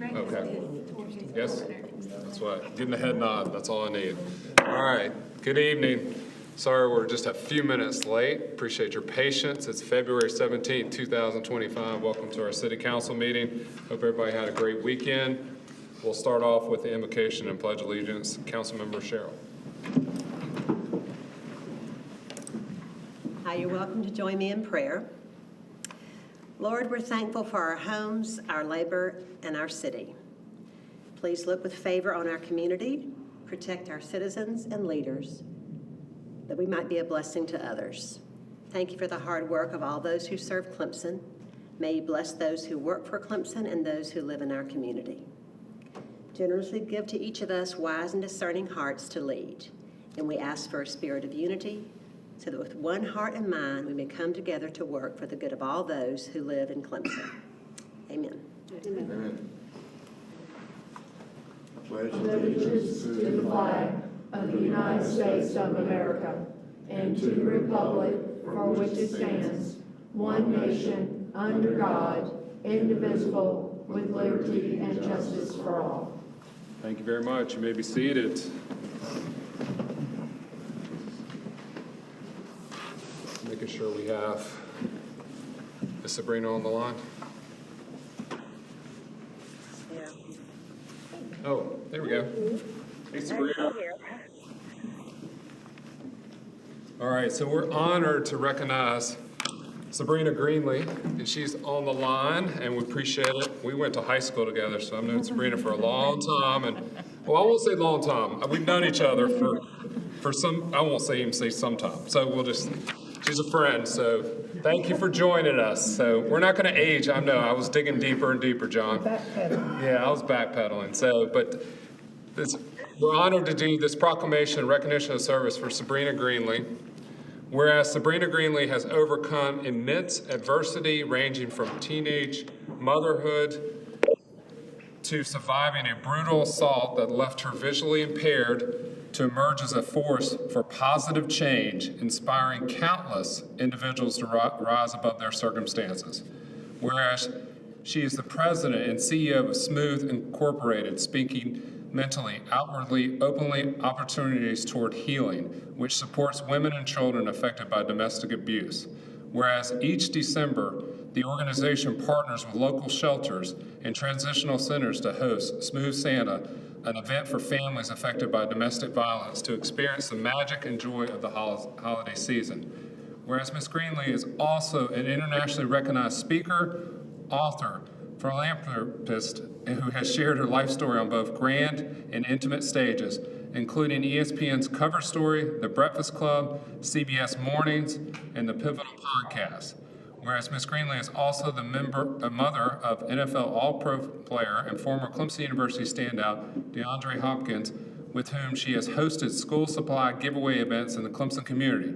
Okay. Yes? That's what. Getting the head nod. That's all I need. All right. Good evening. Sorry we're just a few minutes late. Appreciate your patience. It's February 17th, 2025. Welcome to our City Council meeting. Hope everybody had a great weekend. We'll start off with the invocation and pledge allegiance. Councilmember Cheryl. Hi, you're welcome to join me in prayer. Lord, we're thankful for our homes, our labor, and our city. Please look with favor on our community, protect our citizens and leaders, that we might be a blessing to others. Thank you for the hard work of all those who serve Clemson. May you bless those who work for Clemson and those who live in our community. Generously give to each of us wise and discerning hearts to lead. And we ask for a spirit of unity, so that with one heart and mind we may come together to work for the good of all those who live in Clemson. Amen. Amen. Pledge allegiance to the flag of the United States of America and to the republic for which it stands, one nation, under God, indivisible, with liberty and justice for all. Thank you very much. You may be seated. Making sure we have Miss Sabrina on the line. Yeah. Oh, there we go. Hey, Sabrina. All right, so we're honored to recognize Sabrina Greenlee, and she's on the line, and we appreciate it. We went to high school together, so I've known Sabrina for a long time, and well, I won't say long time. We've known each other for some, I won't say even say sometime. So we'll just, she's a friend, so thank you for joining us. So we're not going to age. I know, I was digging deeper and deeper, John. Backpedaling. Yeah, I was backpedaling. So, but we're honored to do this proclamation, recognition of service for Sabrina Greenlee. Whereas Sabrina Greenlee has overcome immense adversity ranging from teenage motherhood to surviving a brutal assault that left her visually impaired to emerge as a force for positive change, inspiring countless individuals to rise above their circumstances. Whereas she is the president and CEO of Smooth Incorporated, speaking mentally, outwardly, openly opportunities toward healing, which supports women and children affected by domestic abuse. Whereas each December, the organization partners with local shelters and transitional centers to host Smooth Santa, an event for families affected by domestic violence to experience the magic and joy of the holiday season. Whereas Ms. Greenlee is also an internationally recognized speaker, author, philanthropist, who has shared her life story on both grand and intimate stages, including ESPN's Cover Story, The Breakfast Club, CBS Mornings, and the Pivotal Podcast. Whereas Ms. Greenlee is also the mother of NFL All-Pro player and former Clemson University standout DeAndre Hopkins, with whom she has hosted school supply giveaway events in the Clemson community.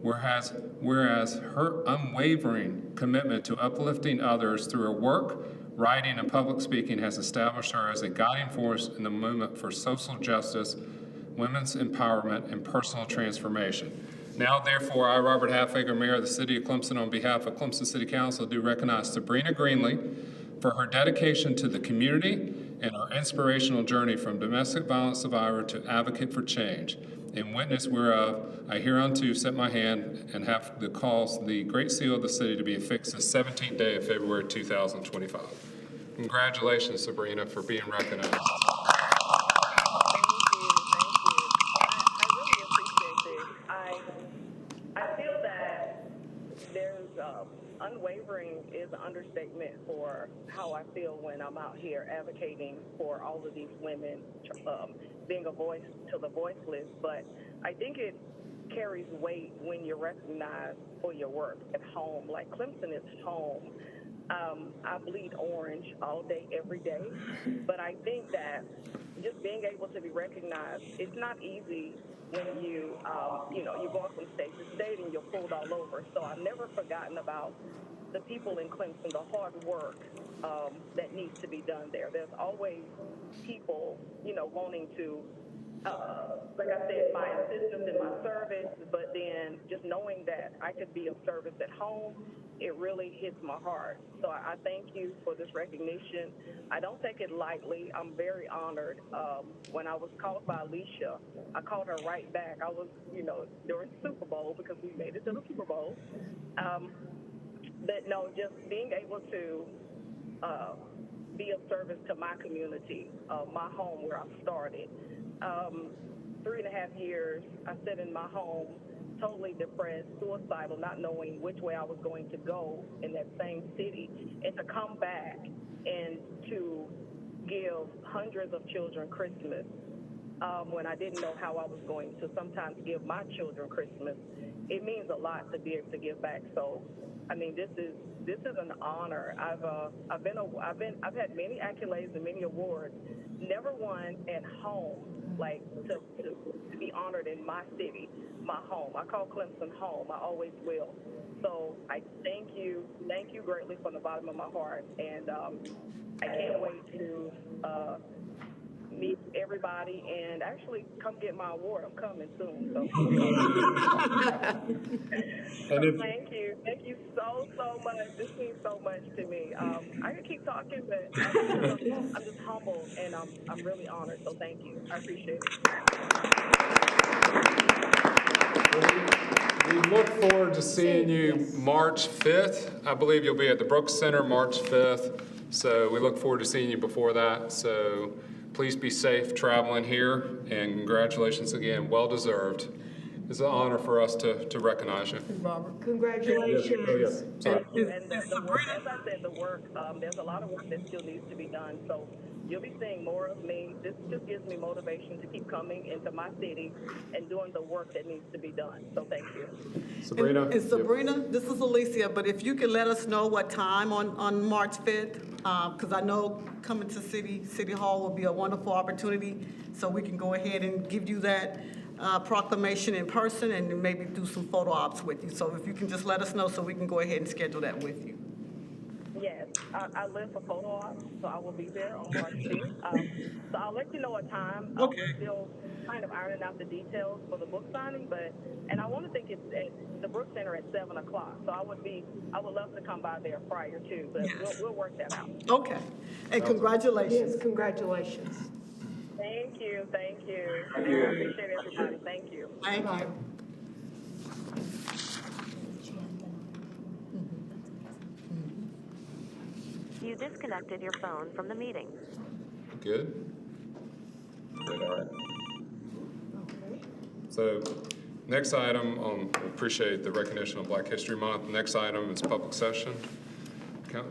Whereas her unwavering commitment to uplifting others through her work, writing, and public speaking has established her as a guiding force in the movement for social justice, women's empowerment, and personal transformation. Now, therefore, I, Robert Halfaker, Mayor of the City of Clemson, on behalf of Clemson City Council, do recognize Sabrina Greenlee for her dedication to the community and her inspirational journey from domestic violence survivor to advocate for change. In witness whereof, I hereunto set my hand and have the cause the Great Seal of the City to be affixed the 17th day of February 2025. Congratulations, Sabrina, for being recognized. Thank you. I really appreciate this. I feel that there's unwavering is an understatement for how I feel when I'm out here advocating for all of these women, being a voice to the voiceless. But I think it carries weight when you're recognized for your work at home. Like Clemson is home. I bleed orange all day, every day. But I think that just being able to be recognized, it's not easy when you're going from state to state and you're pulled all over. So I've never forgotten about the people in Clemson, the hard work that needs to be done there. There's always people, wanting to, like I said, my assistance in my service, but then just knowing that I could be of service at home it really hits my heart. So I thank you for this recognition. I don't take it lightly. I'm very honored. When I was called by Alicia, I called her right back. I was, during the Super Bowl, because we made it to the Super Bowl. But no, just being able to be of service to my community, my home where I started. 3.5 years I sat in my home, totally depressed, suicidal, not knowing which way I was going to go in that same city, and to come back and to give hundreds of children Christmas when I didn't know how I was going to sometimes give my children Christmas. It means a lot to be able to give back. So, I mean, this is an honor. I've had many accolades and many awards, never one at home, like to be honored in my city, my home. I call Clemson home. I always will. So I thank you greatly from the bottom of my heart, and I can't wait to meet everybody and actually come get my award. I'm coming soon. So, thank you so much. This means so much to me. I could keep talking, but I'm just humbled and I'm really honored. So thank you. I appreciate it. We look forward to seeing you March 5th. I believe you'll be at the Brooks Center March 5th. So we look forward to seeing you before that. So please be safe traveling here, and congratulations again. Well deserved. It's an honor for us to recognize you. Robert, congratulations. Oh, yes. Sorry. And the work, as I said, there's a lot of work that still needs to be done. So you'll be seeing more of me. This just gives me motivation to keep coming into my city and doing the work that needs to be done. So thank you. Sabrina? And Sabrina, this is Alicia, but if you can let us know what time on March 5th, because I know coming to City Hall will be a wonderful opportunity, so we can go ahead and give you that proclamation in person and maybe do some photo ops with you. So if you can just let us know so we can go ahead and schedule that with you. Yes, I live for photo ops, so I will be there on March 5th. So I'll let you know what time. Okay. We're still kind of ironing out the details for the book signing, and I want to think it's at the Brooks Center at 7 o'clock. So I would love to come by there prior to, but we'll work that out. Okay. And congratulations. Yes, congratulations. Thank you. I appreciate everybody. Thank you. Thank you. You disconnected your phone from the meeting. Good? Good, all right. Okay. So next item, we appreciate the recognition of Black History Month. Next item is public session.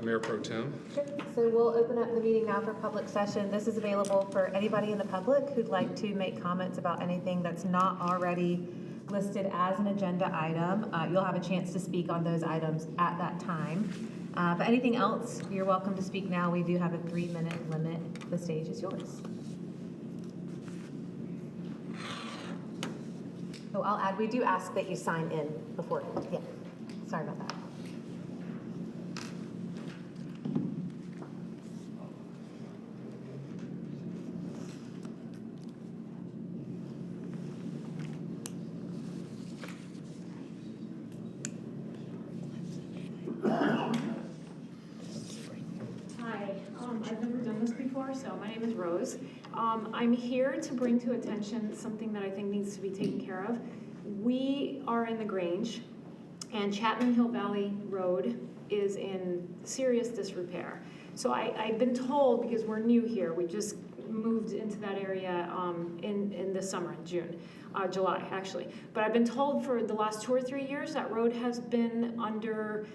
Mayor Pro Tem. Sure. So we'll open up the meeting now for public session. This is available for anybody in the public who'd like to make comments about anything that's not already listed as an agenda item. You'll have a chance to speak on those items at that time. But anything else, you're welcome to speak now. We do have a 3-minute limit. The stage is yours. Oh, I'll add, we do ask that you sign in before. Yeah, sorry about that. I've never done this before, so my name is Rose. I'm here to bring to attention something that I think needs to be taken care of. We are in the Grange, and Chapman Hill Valley Road is in serious disrepair. So I've been told, because we're new here, we just moved into that area in the summer, in June. July, actually. But I've been told for the last 2 or 3 years that road has been under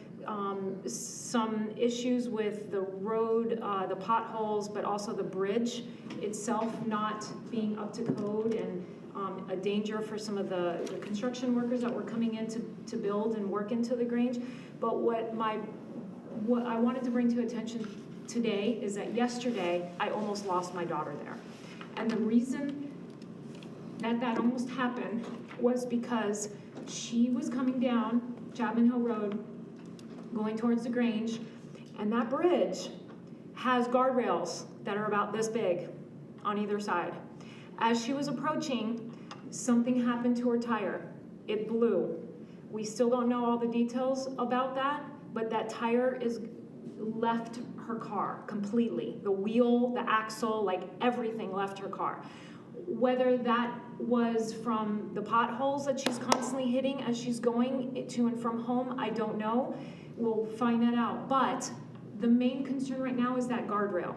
some issues with the road, the potholes, but also the bridge itself not being up to code, and a danger for some of the construction workers that were coming in to build and work into the Grange. But what I wanted to bring to attention today is that yesterday I almost lost my daughter there. And the reason that almost happened was because she was coming down Chapman Hill Road, going towards the Grange, and that bridge has guardrails that are about this big on either side. As she was approaching, something happened to her tire. It blew. We still don't know all the details about that, but that tire is left her car completely. The wheel, the axle, like everything left her car. Whether that was from the potholes that she's constantly hitting as she's going to and from home, I don't know. We'll find that out. But the main concern right now is that guardrail.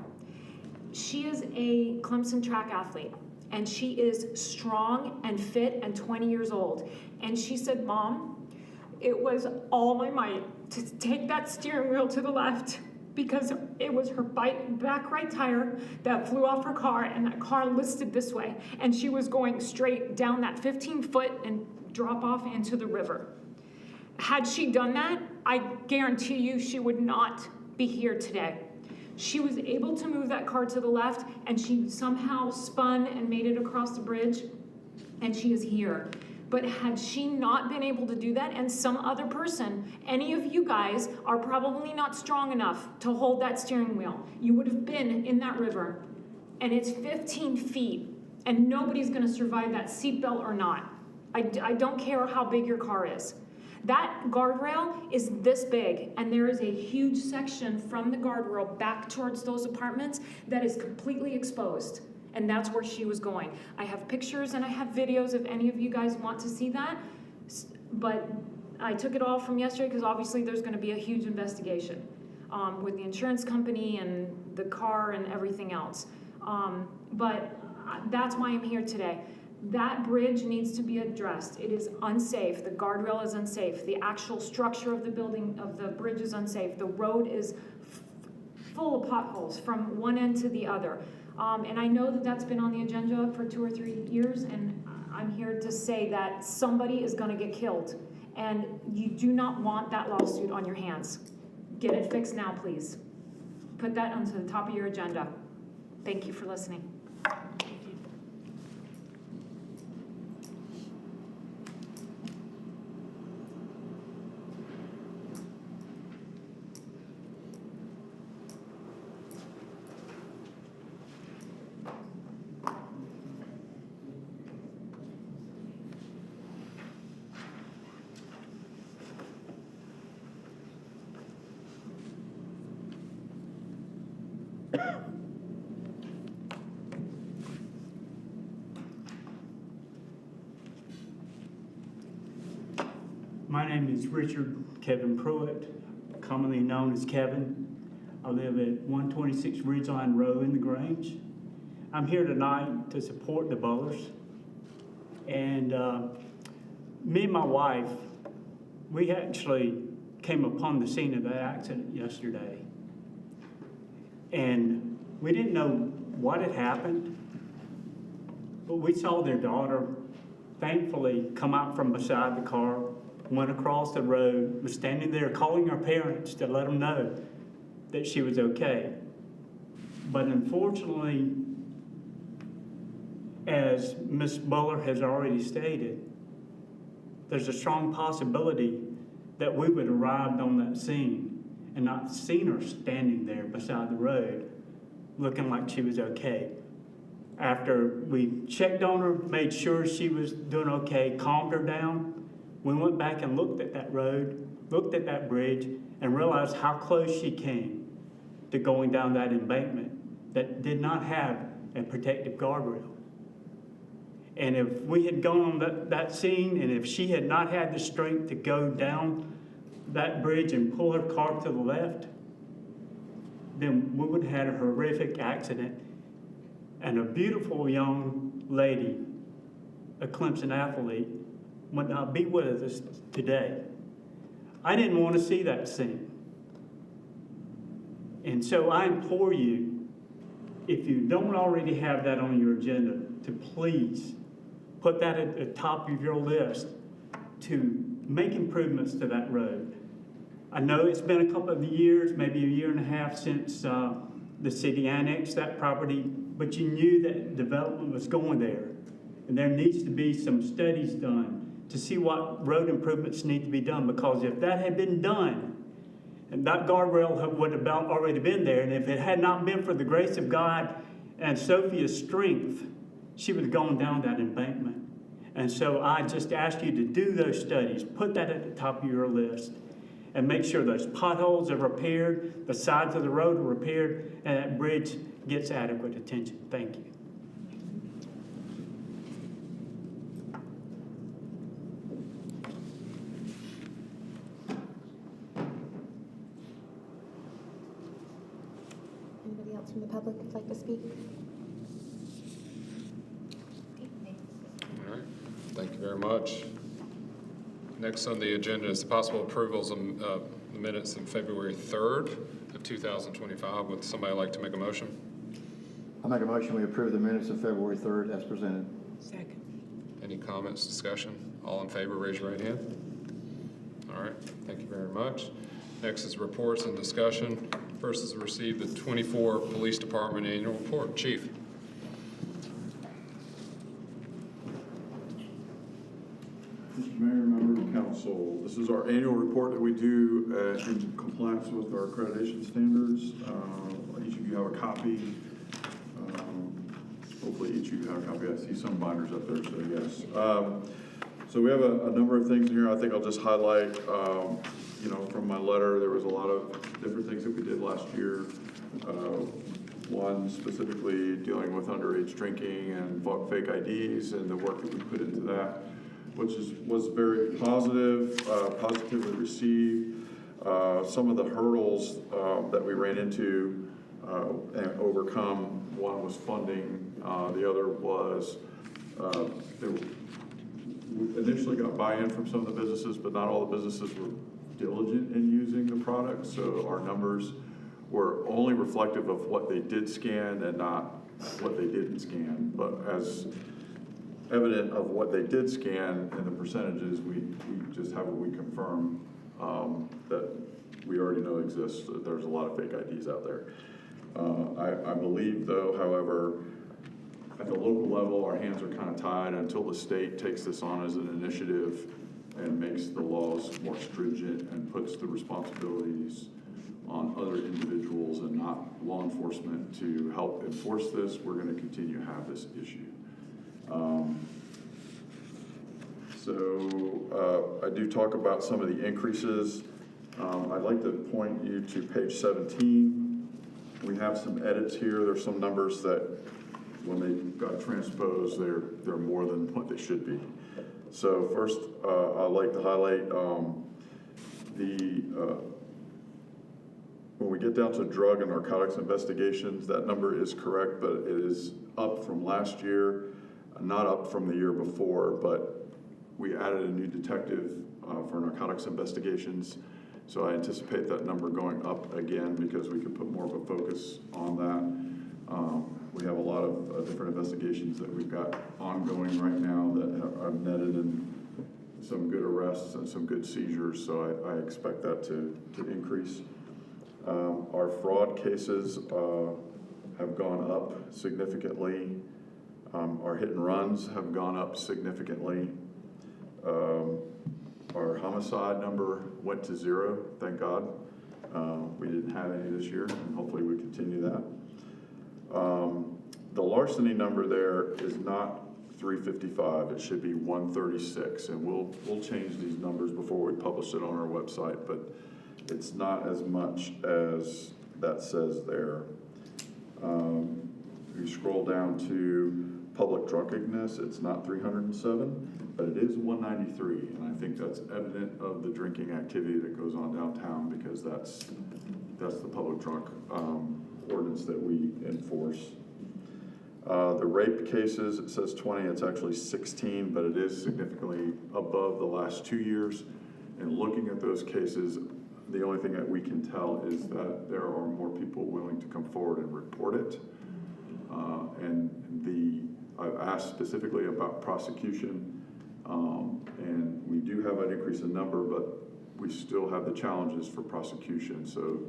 She is a Clemson track athlete, and she is strong and fit and 20 years old. And she said, Mom, it was all my might to take that steering wheel to the left because it was her back right tire that flew off her car, and that car listed this way, and she was going straight down that 15-foot and drop off into the river. Had she done that, I guarantee you she would not be here today. She was able to move that car to the left, and she somehow spun and made it across the bridge, and she is here. But had she not been able to do that, and some other person, any of you guys are probably not strong enough to hold that steering wheel. You would have been in that river, and it's 15 feet, and nobody's gonna survive that seatbelt or not. I don't care how big your car is. That guardrail is this big, and there is a huge section from the guardrail back towards those apartments that is completely exposed. And that's where she was going. I have pictures and I have videos if any of you guys want to see that. But I took it all from yesterday because obviously there's going to be a huge investigation with the insurance company and the car and everything else. But that's why I'm here today. That bridge needs to be addressed. It is unsafe. The guardrail is unsafe. The actual structure of the building, of the bridge is unsafe. The road is full of potholes from one end to the other. And I know that that's been on the agenda for 2 or 3 years, and I'm here to say that somebody is going to get killed, and you do not want that lawsuit on your hands. Get it fixed now, please. Put that onto the top of your agenda. Thank you for listening. My name is Richard Kevin Pruitt, commonly known as Kevin. I live at 126 Ridgeline Road in the Grange. I'm here tonight to support the Bullers. And me and my wife, we actually came upon the scene of that accident yesterday. And we didn't know what had happened, but we saw their daughter thankfully come out from beside the car, went across the road, was standing there calling her parents to let them know that she was okay. But unfortunately, as Ms. Buller has already stated, there's a strong possibility that we would have arrived on that scene and not seen her standing there beside the road looking like she was okay. After we checked on her, made sure she was doing okay, calmed her down, we went back and looked at that road, looked at that bridge, and realized how close she came to going down that embankment that did not have a protective guardrail. And if we had gone on that scene, and if she had not had the strength to go down that bridge and pull her car to the left, then we would have had a horrific accident. And a beautiful young lady, a Clemson athlete, would not be with us today. I didn't want to see that scene. And so I implore you, if you don't already have that on your agenda, to please put that at the top of your list to make improvements to that road. I know it's been a couple of years, maybe a year and a half since the city annexed that property, but you knew that development was going there. And there needs to be some studies done to see what road improvements need to be done, because if that had been done, and that guardrail would have already been there, and if it had not been for the grace of God and Sophia's strength, she would have gone down that embankment. And so I just ask you to do those studies, put that at the top of your list. and make sure those potholes are repaired, the sides of the road are repaired, and that bridge gets adequate attention. Thank you. Anybody else from the public who'd like to speak? All right, thank you very much. Next on the agenda is the possible approvals of the minutes in February 3rd of 2025. Would somebody like to make a motion? I make a motion we approve the minutes of February 3rd as presented. Second. Any comments, discussion? All in favor, raise your right hand. All right, thank you very much. Next is reports and discussion. First is receive the 24 Police Department Annual Report. Chief. Mr. Mayor, members of council, this is our annual report that we do in compliance with our accreditation standards. Each of you have a copy. Hopefully each of you have a copy. I see some binders up there, so yes. So we have a number of things here. I think I'll just highlight, from my letter, there was a lot of different things that we did last year. One specifically dealing with underage drinking and fake IDs and the work that we put into that, which was very positive, positively received. Some of the hurdles that we ran into and overcome, one was funding, the other was we initially got buy-in from some of the businesses, but not all the businesses were diligent in using the product, so our numbers were only reflective of what they did scan and not what they didn't scan. But as evident of what they did scan and the percentages, we just have we confirm that we already know exists. There's a lot of fake IDs out there. I believe, though, however, at the local level, our hands are kind of tied until the state takes this on as an initiative and makes the laws more stringent and puts the responsibilities on other individuals and not law enforcement to help enforce this. We're going to continue to have this issue. I do talk about some of the increases. I'd like to point you to page 17. We have some edits here. There's some numbers that when they got transposed, they're more than what they should be. So first, I'd like to highlight when we get down to drug and narcotics investigations, that number is correct, but it is up from last year, not up from the year before, but we added a new detective for narcotics investigations. So I anticipate that number going up again because we can put more of a focus on that. We have a lot of different investigations that we've got ongoing right now that are netted in some good arrests and some good seizures, so I expect that to increase. Our fraud cases have gone up significantly. Our hit and runs have gone up significantly. Our homicide number went to 0, thank God. We didn't have any this year, and hopefully we continue that. The larceny number there is not 355, it should be 136, and we'll change these numbers before we publish it on our website, but it's not as much as that says there. If you scroll down to public drunkenness, it's not 307, but it is 193, and I think that's evident of the drinking activity that goes on downtown because that's the public drunk ordinance that we enforce. The rape cases, it says 20, it's actually 16, but it is significantly above the last 2 years. And looking at those cases, the only thing that we can tell is that there are more people willing to come forward and report it. I've asked specifically about prosecution, and we do have an increase in number, but we still have the challenges for prosecution. So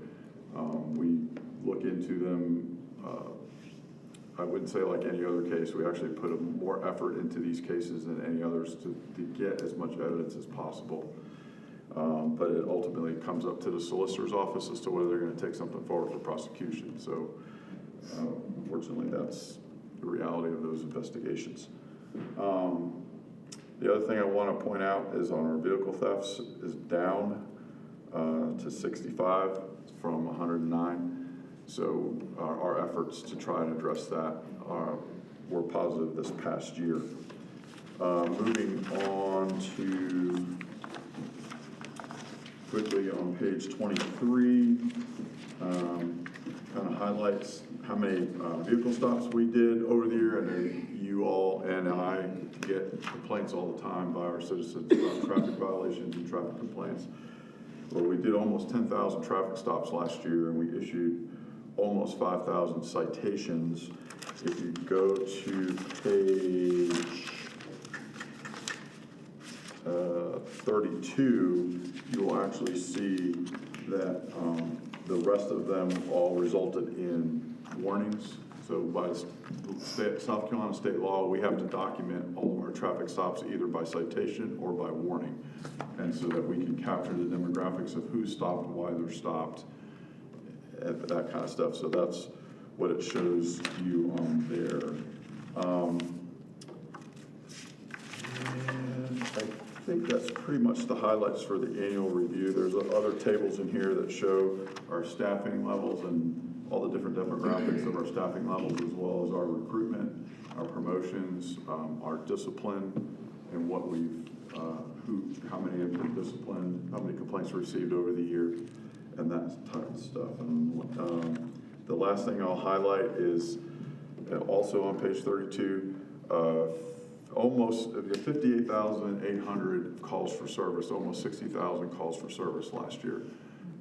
we look into them. I wouldn't say like any other case. We actually put more effort into these cases than any others to get as much evidence as possible. But it ultimately comes up to the solicitor's office as to whether they're going to take something forward for prosecution. So unfortunately, that's the reality of those investigations. The other thing I want to point out is on our vehicle thefts is down. to 65 from 109. So our efforts to try and address that were positive this past year. Moving on to, quickly on page 23, kind of highlights how many vehicle stops we did over the year. I know you all and I get complaints all the time by our citizens about traffic violations and traffic complaints. Well, we did almost 10,000 traffic stops last year, and we issued almost 5,000 citations. If you go to page 32, you will actually see that the rest of them all resulted in warnings. So by South Carolina state law, we have to document all of our traffic stops either by citation or by warning, and so that we can capture the demographics of who stopped, why they're stopped, and that kind of stuff. So that's what it shows you on there. And I think that's pretty much the highlights for the annual review. There's other tables in here that show our staffing levels and all the different demographics of our staffing levels, as well as our recruitment, our promotions, our discipline, and what we've, how many have been disciplined, how many complaints received over the year, and that type of stuff. And the last thing I'll highlight is also on page 32, almost 58,800 calls for service, almost 60,000 calls for service last year.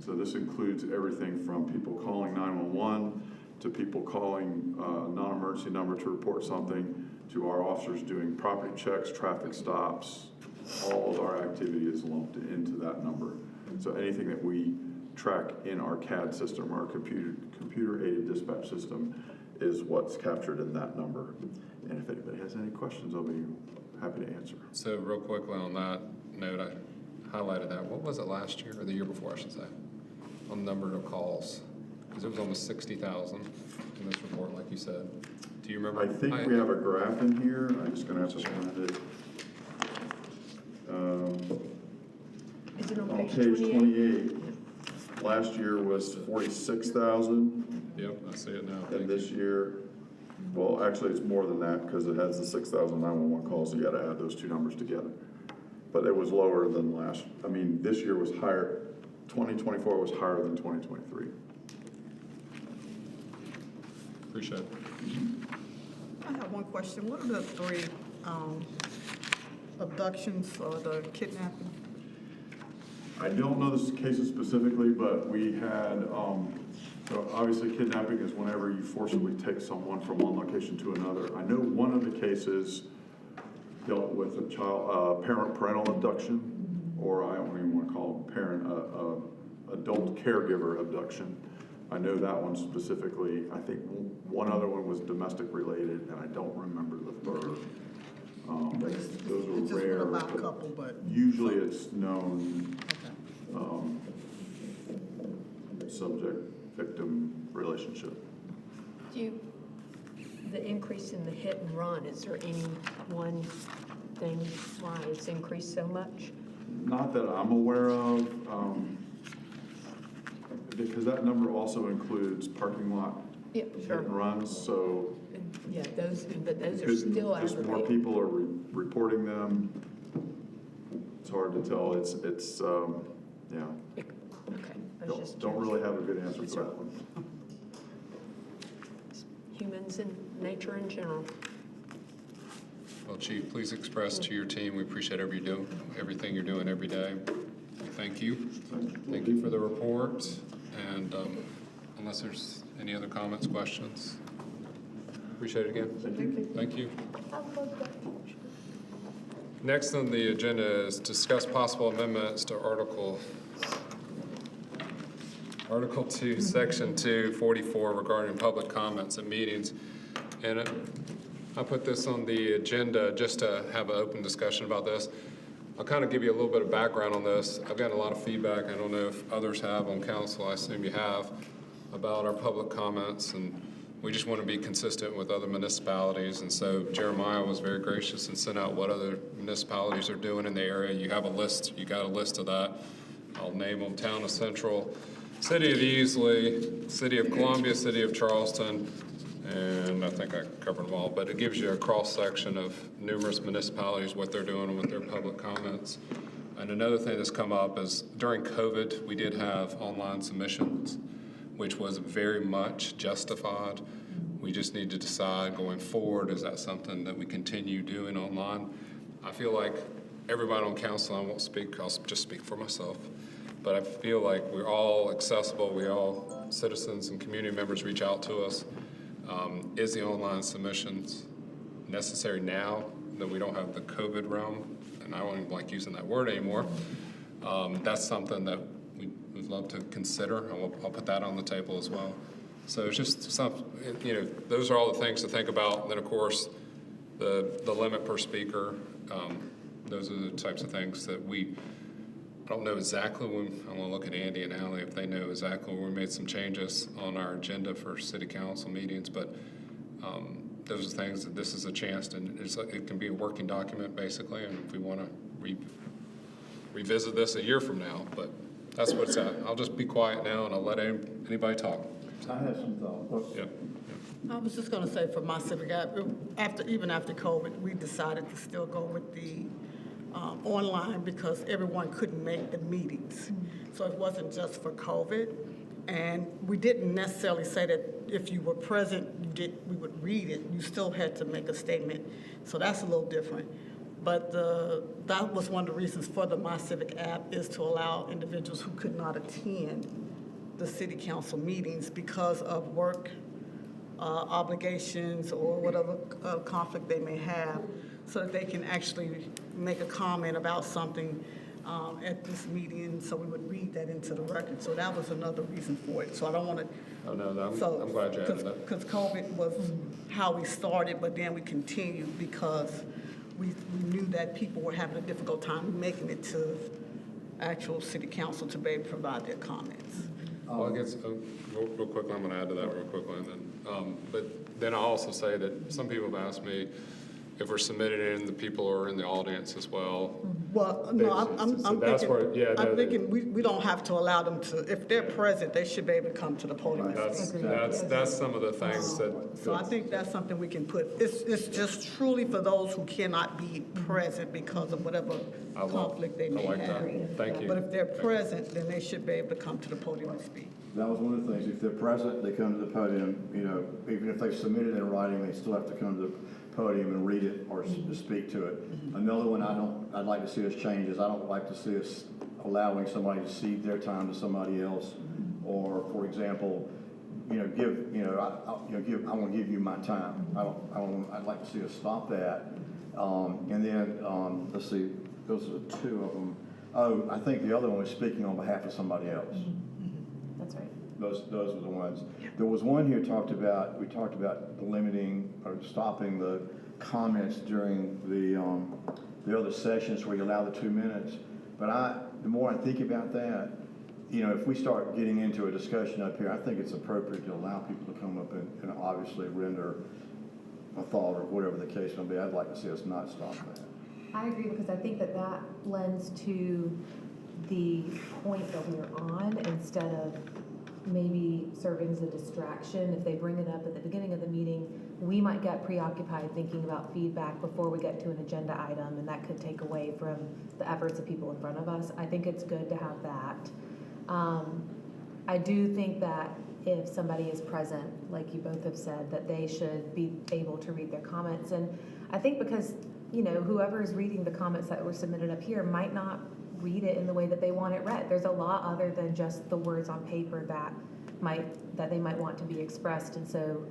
So this includes everything from people calling 911 to people calling a non-emergency number to report something, to our officers doing property checks, traffic stops. All of our activity is lumped into that number. So anything that we track in our CAD system, our computer-aided dispatch system, is what's captured in that number. And if anybody has any questions, I'll be happy to answer. So real quickly on that note, I highlighted that. What was it last year, or the year before, I should say, on the number of calls? Because it was almost 60,000 in this report, like you said. Do you remember? I think we have a graph in here. I'm just going to have to find it. Is it on On page page 28? 28, last year was 46,000. Yep, I see it now. And Thank this you. year, well, actually, it's more than that because it has the 6,000 911 calls. So you got to add those two numbers together. But it was lower than this year was higher. 2024 was higher than 2023. Appreciate it. I have one question. What are the three abductions or the kidnapping? I don't know the cases specifically, but we had, so obviously kidnapping is whenever you forcibly take someone from one location to another. I know one of the cases dealt with a child, parental abduction, or I don't even want to call it adult caregiver abduction. I know that one specifically. I think one other one was domestic related, and I don't remember the third. Those are It's just rare. about a couple, but. Usually it's known Okay. subject-victim relationship. The increase in the hit and run, is there any one thing why it's increased so much? Not that I'm aware of, because that number also includes parking lot Yeah, hit sure. and runs, so Yeah, those are could- still just more aggravating. people are reporting them. It's hard to tell. It's yeah. Okay, I was just Don't really have a good answer for that one. humans and nature in general. Well, Chief, please express to your team, we appreciate everything you're doing every day. Thank you. Thank you for the report. And unless there's any other comments, questions, appreciate it again. Thank you. Next on the agenda is discuss possible amendments to Article 2, Section 244 regarding public comments at meetings. And I put this on the agenda just to have an open discussion about this. I'll kind of give you a little bit of background on this. I've gotten a lot of feedback, I don't know if others have on council, I assume you have, about our public comments, and we just want to be consistent with other municipalities. And so Jeremiah was very gracious and sent out what other municipalities are doing in the area. You have a list, you got a list of that. I'll name them: Town of Central, City of Easley, City of Columbia, City of Charleston, and I think I covered them all, but it gives you a cross-section of numerous municipalities, what they're doing with their public comments. And another thing that's come up is during COVID, we did have online submissions, which was very much justified. We just need to decide going forward, is that something that we continue doing online? I feel like everybody on council, I won't speak, I'll just speak for myself, but I feel like we're all accessible, we all, citizens and community members reach out to us. Is the online submissions necessary now that we don't have the COVID realm? And I don't even like using that word anymore. That's something that we'd love to consider. I'll put that on the table as well. So it's just some, those are all the things to think about. And then, of course, the limit per speaker. Those are the types of things that I don't know exactly when. I'm going to look at Andy and Allie if they know exactly when we made some changes on our agenda for city council meetings. But those are things that this is a chance, and it can be a working document basically. And if we want to revisit this a year from now, but that's what it's at. I'll just be quiet now and I'll let anybody talk. I have some thoughts. Yeah. I was just gonna say for my civic app, even after COVID, we decided to still go with the online because everyone couldn't make the meetings. So it wasn't just for COVID. And we didn't necessarily say that if you were present, we would read it. You still had to make a statement. So that's a little different. But that was one of the reasons for the My Civic app, is to allow individuals who could not attend the city council meetings because of work obligations or whatever conflict they may have, so that they can actually make a comment about something at this meeting, so we would read that into the record. So that was another reason for it. So I don't want to. Oh, no, I'm glad you added that. Because COVID was how we started, but then we continued because we knew that people were having a difficult time making it to actual city council to be able to provide their comments. Well, I guess, real quickly, I'm going to add to that real quickly. And then, but then I'll also say that some people have asked me if we're submitting it in, the people are in the audience as well. Well, no, I'm thinking we don't have to allow them to, if they're present, they should be able to come to the podium. That's some of the things that. So I think that's something we can put, it's just truly for those who cannot be present because of whatever conflict they may have. Thank you. But if they're present, then they should be able to come to the podium and speak. That was one of the things. If they're present, they come to the podium. Even if they've submitted in writing, they still have to come to the podium and read it or speak to it. Another one I'd like to see us change is I don't like to see us allowing somebody to cede their time to somebody else, or, for example, I want to give you my time. I'd like to see us stop that. And then let's see, those are the two of them. Oh, I think the other one was speaking on behalf of somebody else. That's right. Those were the ones. There was one here we talked about limiting or stopping the comments during the other sessions where you allow the 2 minutes. But the more I think about that, if we start getting into a discussion up here, I think it's appropriate to allow people to come up and obviously render a thought or whatever the case may be. I'd like to see us not stop that. I agree, because I think that lends to the point that we're on, instead of maybe serving as a distraction. If they bring it up at the beginning of the meeting, we might get preoccupied thinking about feedback before we get to an agenda item, and that could take away from the efforts of people in front of us. I think it's good to have that. I do think that if somebody is present, like you both have said, that they should be able to read their comments. And I think because, whoever is reading the comments that were submitted up here might not read it in the way that they want it read. There's a lot other than just the words on paper that they might want to be expressed. And so,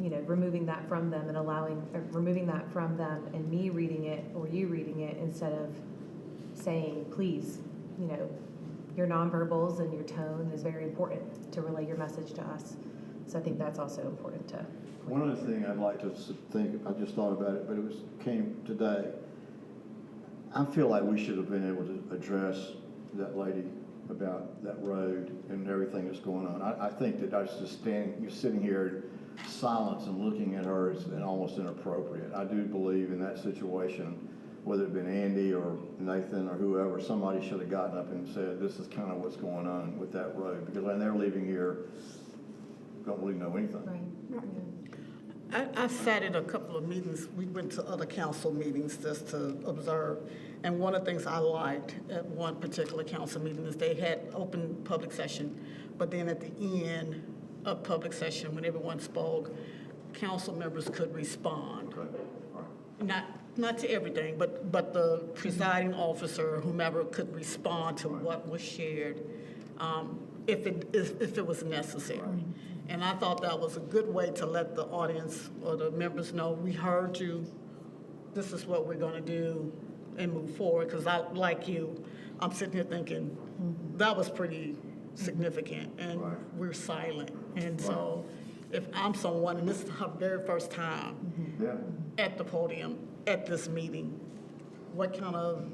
removing that from them and removing that from them and me reading it or you reading it, instead of saying, please, your nonverbals and your tone is very important to relay your message to us. So I think that's also important to. One other thing I'd like to think, I just thought about it, but it came today. I feel like we should have been able to address that lady about that road and everything that's going on. I think that I was just sitting here in silence and looking at her is almost inappropriate. I do believe in that situation whether it been Andy or Nathan or whoever, somebody should have gotten up and said, this is kind of what's going on with that road. Because when they're leaving here, don't really know anything. I sat in a couple of meetings. We went to other council meetings just to observe. And one of the things I liked at one particular council meeting is they had open public session, but then at the end of public session, when everyone spoke, council members could respond. Not to everything, but the presiding officer, whomever, could respond to what was shared, if it was necessary. And I thought that was a good way to let the audience or the members know, we heard you, this is what we're gonna do, and move forward. Because I, like you, I'm sitting here thinking, that was pretty significant, and we're silent. And so, if I'm someone, and this is her very first time at the podium, at this meeting, what kind of,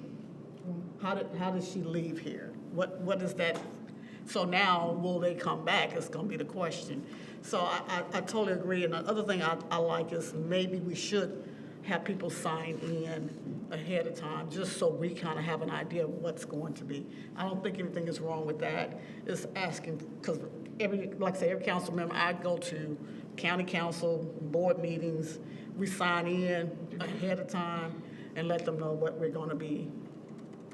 how did she leave here? What is that? So now, will they come back? It's gonna be the question. So I totally agree. And the other thing I like is maybe we should have people sign in ahead of time, just so we kind of have an idea of what's going to be. I don't think anything is wrong with that. It's asking, because like I say, every council member, I go to county council, board meetings, we sign in ahead of time and let them know what we're gonna be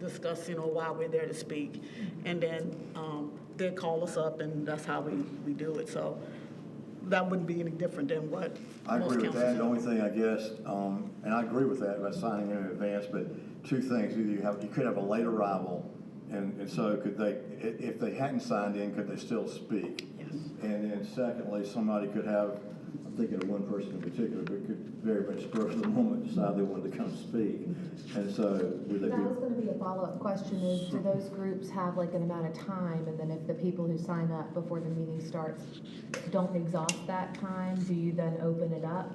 discussing or why we're there to speak. And then they call us up, and that's how we do it. So that wouldn't be any different than what I most agree with that. councils The only thing, I guess, and I agree with that about signing in advance, but two things. Either you could have a late arrival, and so could they, if they hadn't signed in, could they still speak? Yes. And then secondly, somebody could have, I'm thinking of one person in particular, but could very much spur of the moment decide they wanted to come speak. And so would they That was be, gonna be a follow-up question is, do those groups have like an amount of time? And then if the people who sign up before the meeting starts don't exhaust that time, do you then open it up?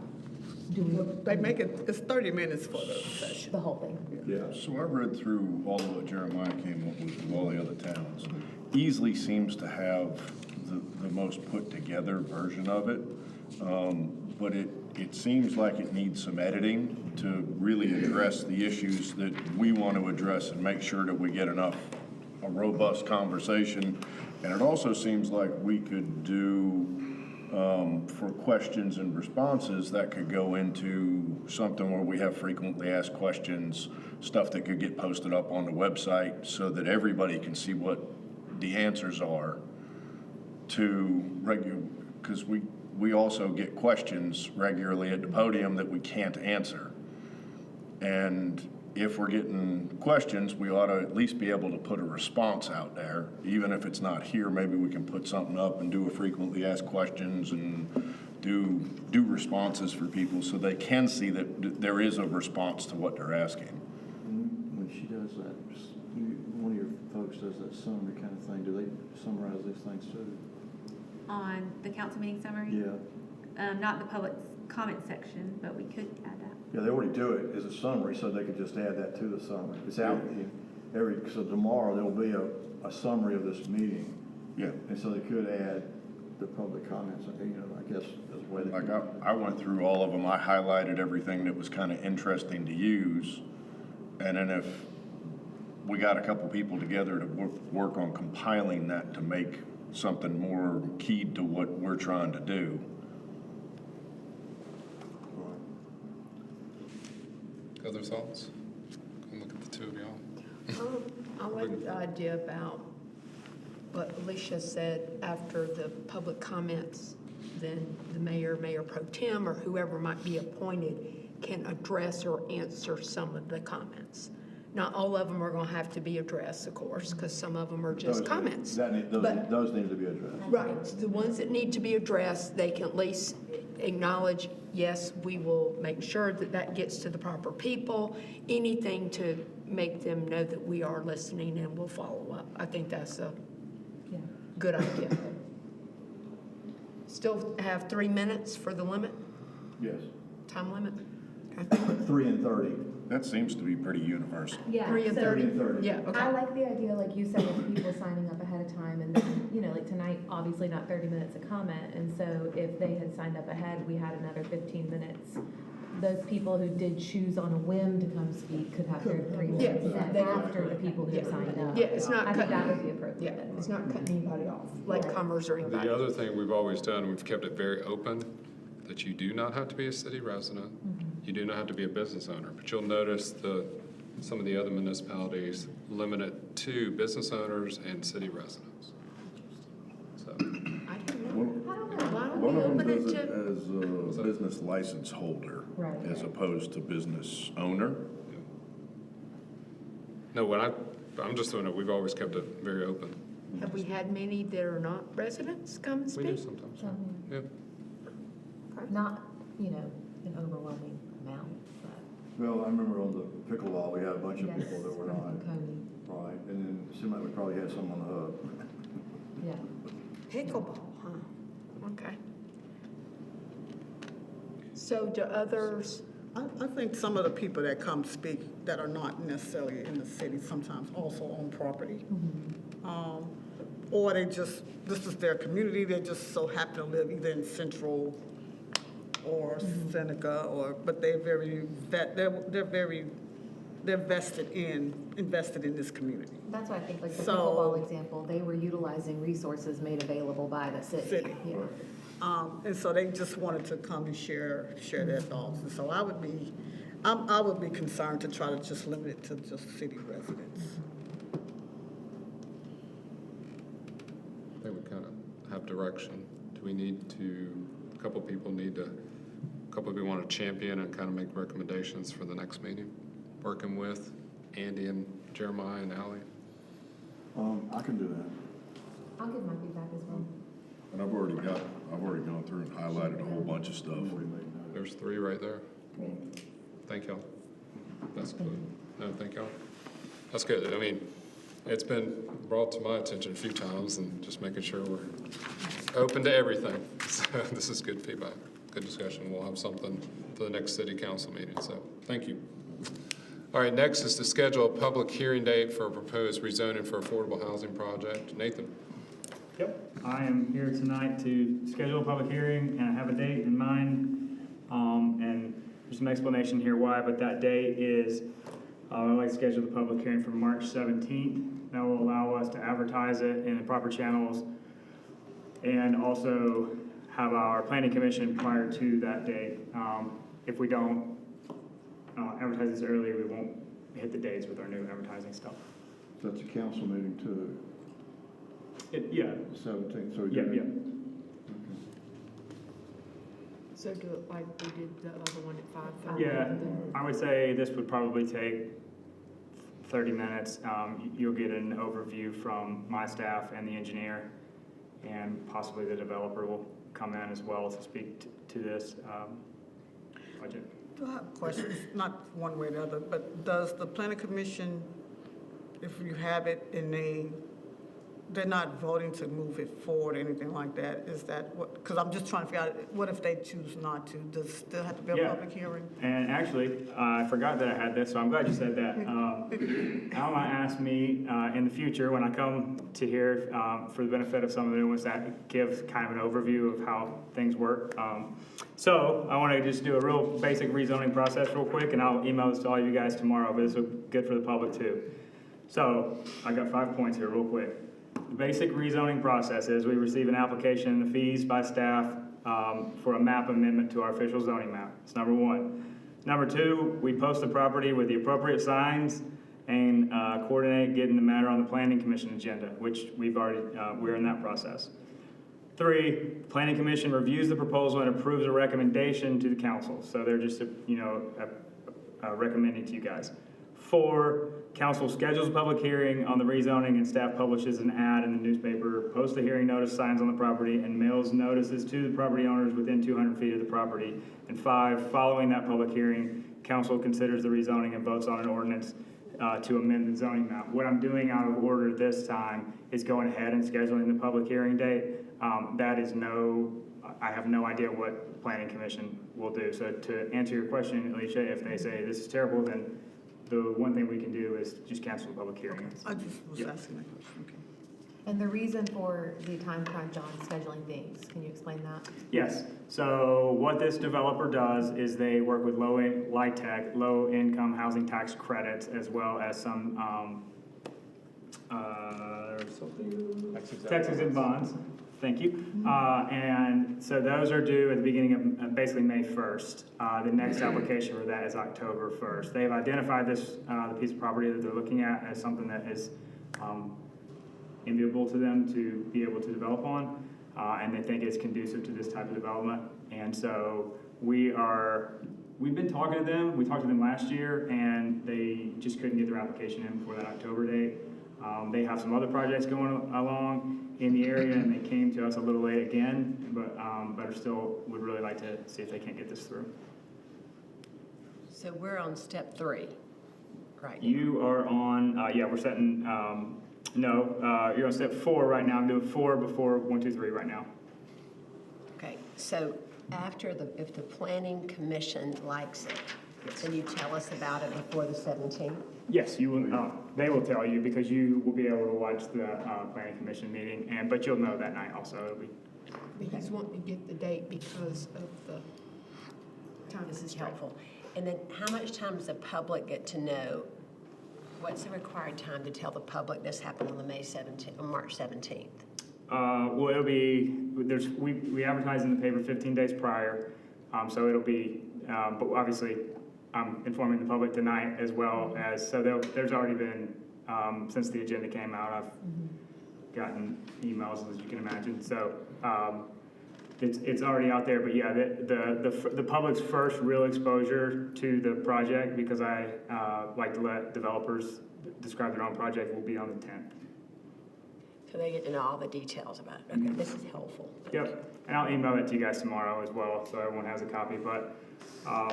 Do we? They make it, it's 30 minutes for the session. The whole thing? yeah. So I read through all of what Jeremiah came up with all the other towns. Easley seems to have the most put together version of it. But it seems like it needs some editing to really address the issues that we want to address and make sure that we get a robust conversation. And it also seems like we could do, for questions and responses, that could go into something where we have frequently asked questions, stuff that could get posted up on the website so that everybody can see what the answers are to regular, because we also get questions regularly at the podium that we can't answer. And if we're getting questions, we ought to at least be able to put a response out there. Even if it's not here, maybe we can put something up and do a frequently asked questions and do responses for people so they can see that there is a response to what they're asking. When she does that, one of your folks does that summary kind of thing, do they summarize these things too? On the council meeting summary? Yeah. Not the public comment section, but we could add that. Yeah, they already do it as a summary, so they could just add that to the summary. It's out so tomorrow there'll be a summary of this meeting. Yeah. And so they could add the public comments, I guess that's the way they. Like I went through all of them. I highlighted everything that was kind of interesting to use. And then if we got a couple people together to work on compiling that to make something more keyed to what we're trying to do. Other thoughts? Come look at the two of y'all. I like the idea about what Alicia said after the public comments, then the mayor pro tem, or whoever might be appointed can address or answer some of the comments. Not all of them are going to have to be addressed, of course, because some of them are just comments. Those need to be addressed. Right, the ones that need to be addressed, they can at least acknowledge, yes, we will make sure that that gets to the proper people, anything to make them know that we are listening and will follow up. I think that's a good idea. Still have 3 minutes for the limit, Yes. time limit? 3 and 30. That seems to be pretty universal. Yeah. 3 and so 30? 3 and 30. Yeah, okay. I like the idea, like you said, of people signing up ahead of time, and then, like tonight, obviously not 30 minutes of comment, and so if they had signed up ahead, we had another 15 minutes those people who did choose on a whim to come speak could have their 3 minutes then after the people who signed up. Yeah, it's not I think cutting, that would be appropriate. yeah, it's not cutting anybody off, like Commerce or anybody. The other thing we've always done, we've kept it very open, that you do not have to be a city resident. You do not have to be a business owner, but you'll notice some of the other municipalities limit it to business owners and city residents. So, One of them does it as a business license holder, Right. as opposed to business owner. no, I'm just doing it, we've always kept it very open. Have we had many that are not residents come and We do speak? sometimes, Some, yeah. not, an overwhelming amount, but. Well, I remember on the pickleball, we had a bunch of Yes, people that were from not, Coney. right, and then it seemed like we probably had some on the hook. Yeah. Pickleball, huh? Okay. So do others, I think some of the people that come speak that are not necessarily in the city sometimes also own property. Or this is their community, they just so happen to live either in Central or Seneca, but they're invested in this community. That's why I think like the So- pickleball example, they were utilizing resources made available by the city. City. Yeah. And so they just wanted to come and share their thoughts. And so I would be concerned to try to just limit it to just city residents. I think we kind of have direction. Do we need to, a couple people want to champion and kind of make recommendations for the next meeting? Working with Andy and Jeremiah and Ally? I can do that. I'll give my feedback as well. And I've already gone through and highlighted a whole bunch of stuff. There's 3 right there. Thank y'all. That's good. No, thank y'all. That's good. I mean, it's been brought to my attention a few times and just making sure we're open to everything. So this is good feedback, good discussion. We'll have something for the next city council meeting, so thank you. All right, next is to schedule a public hearing date for a proposed rezoning for affordable housing project. Nathan? Yep, I am here tonight to schedule a public hearing, and I have a date in mind. And there's some explanation here why, but that date is, I'd like to schedule the public hearing for March 17th. That will allow us to advertise it in the proper channels and also have our planning commission prior to that date. If we don't advertise this early, we won't hit the dates with our new advertising stuff. So that's a council meeting too, Yeah, 17th, so we yeah, do. yeah. so do it like we did the other one at 5:30? Yeah, I would say this would probably take 30 minutes. You'll get an overview from my staff and the engineer, and possibly the developer will come in as well to speak to this budget. Do I have questions, not one way or the other, but does the planning commission, if you have it and they're not voting to move it forward or anything like that, is that what, because I'm just trying to figure out, what if they choose not to? Does it still have to be a Yeah. public hearing? And actually, I forgot that I had this, so I'm glad you said that. Alma asked me in the future, when I come to here, for the benefit of some of the new ones, that give kind of an overview of how things work. So I want to just do a real basic rezoning process real quick, and I'll email this to all you guys tomorrow, but this will be good for the public too. So I got 5 points here real quick. The basic rezoning process is we receive an application and the fees by staff for a map amendment to our official zoning map. It's number 1. Number 2, we post the property with the appropriate signs and coordinate getting the matter on the planning commission agenda, which we're in that process. 3, planning commission reviews the proposal and approves a recommendation to the council. So they're just, recommending to you guys. 4, council schedules a public hearing on the rezoning and staff publishes an ad in the newspaper, posts the hearing notice signs on the property, and mails notices to the property owners within 200 feet of the property. And 5, following that public hearing, council considers the rezoning and votes on an ordinance to amend the zoning map. What I'm doing out of order this time is going ahead and scheduling the public hearing date. I have no idea what planning commission will do. So to answer your question, Alicia, if they say this is terrible, then the one thing we can do is just cancel the public hearing. I just was asking that question, okay. And the reason for the time crunch on scheduling things, can you explain that? Yes, so what this developer does is they work with LIHTC, low-income housing tax credits, as well as some, tax exempt bonds, thank you. And so those are due at the beginning of basically May 1st. The next application for that is October 1st. They've identified this, the piece of property that they're looking at as something that is enviable to them to be able to develop on, and they think it's conducive to this type of development. And so we've been talking to them. We talked to them last year, and they just couldn't get their application in before that October date. They have some other projects going along in the area, and they came to us a little late again, but are still would really like to see if they can't get this through. So we're on step 3, right? You are on, we're setting, you're on step 4 right now. I'm doing 4 before 1, 2, 3 right now. Okay, so if the planning commission likes it, can you tell us about it before the 17th? Yes, you will. They will tell you because you will be able to watch the planning commission meeting, but you'll know that night also. It'll be. He's wanting to get the date because of the time. This is helpful. And then how much time does the public get to know? What's the required time to tell the public this happened on March 17th? Well, it'll be, we advertise in the paper 15 days prior, so it'll be, but obviously I'm informing the public tonight as well as, so there's already been, since the agenda came out, I've gotten emails, as you can imagine, so it's already out there, but yeah, the public's first real exposure to the project, because I like to let developers describe their own project, will be on the 10th. So they get to know all the details about it. Okay, this is helpful. Yep, and I'll email it to you guys tomorrow as well, so everyone has a copy, but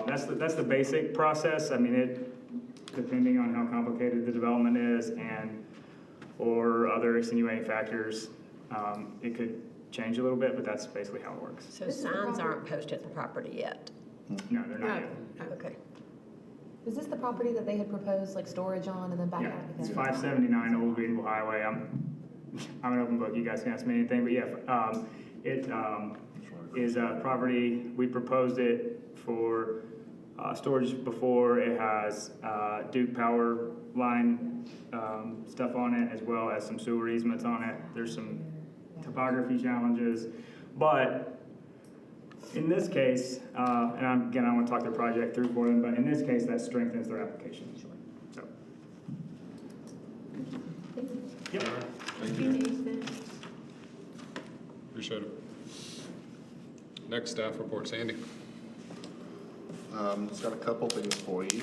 that's the basic process. I mean, depending on how complicated the development is or other extenuating factors, it could change a little bit, but that's basically how it works. So signs aren't posted at the property yet? No, they're not yet. Okay. Is this the property that they had proposed like storage on and then back Yeah, out? it's 579 Old Greenville Highway. I'm an open book. You guys can ask me anything, but yeah, it is a property. We proposed it for storage before. It has Duke power line stuff on it, as well as some sewer easements on it. There's some topography challenges, but in this case, and again, I want to talk the project through for them, but in this case, that strengthens their application. So. Yep. Thank you. Appreciate it. Next staff report, Sandy. Just got a couple things for you.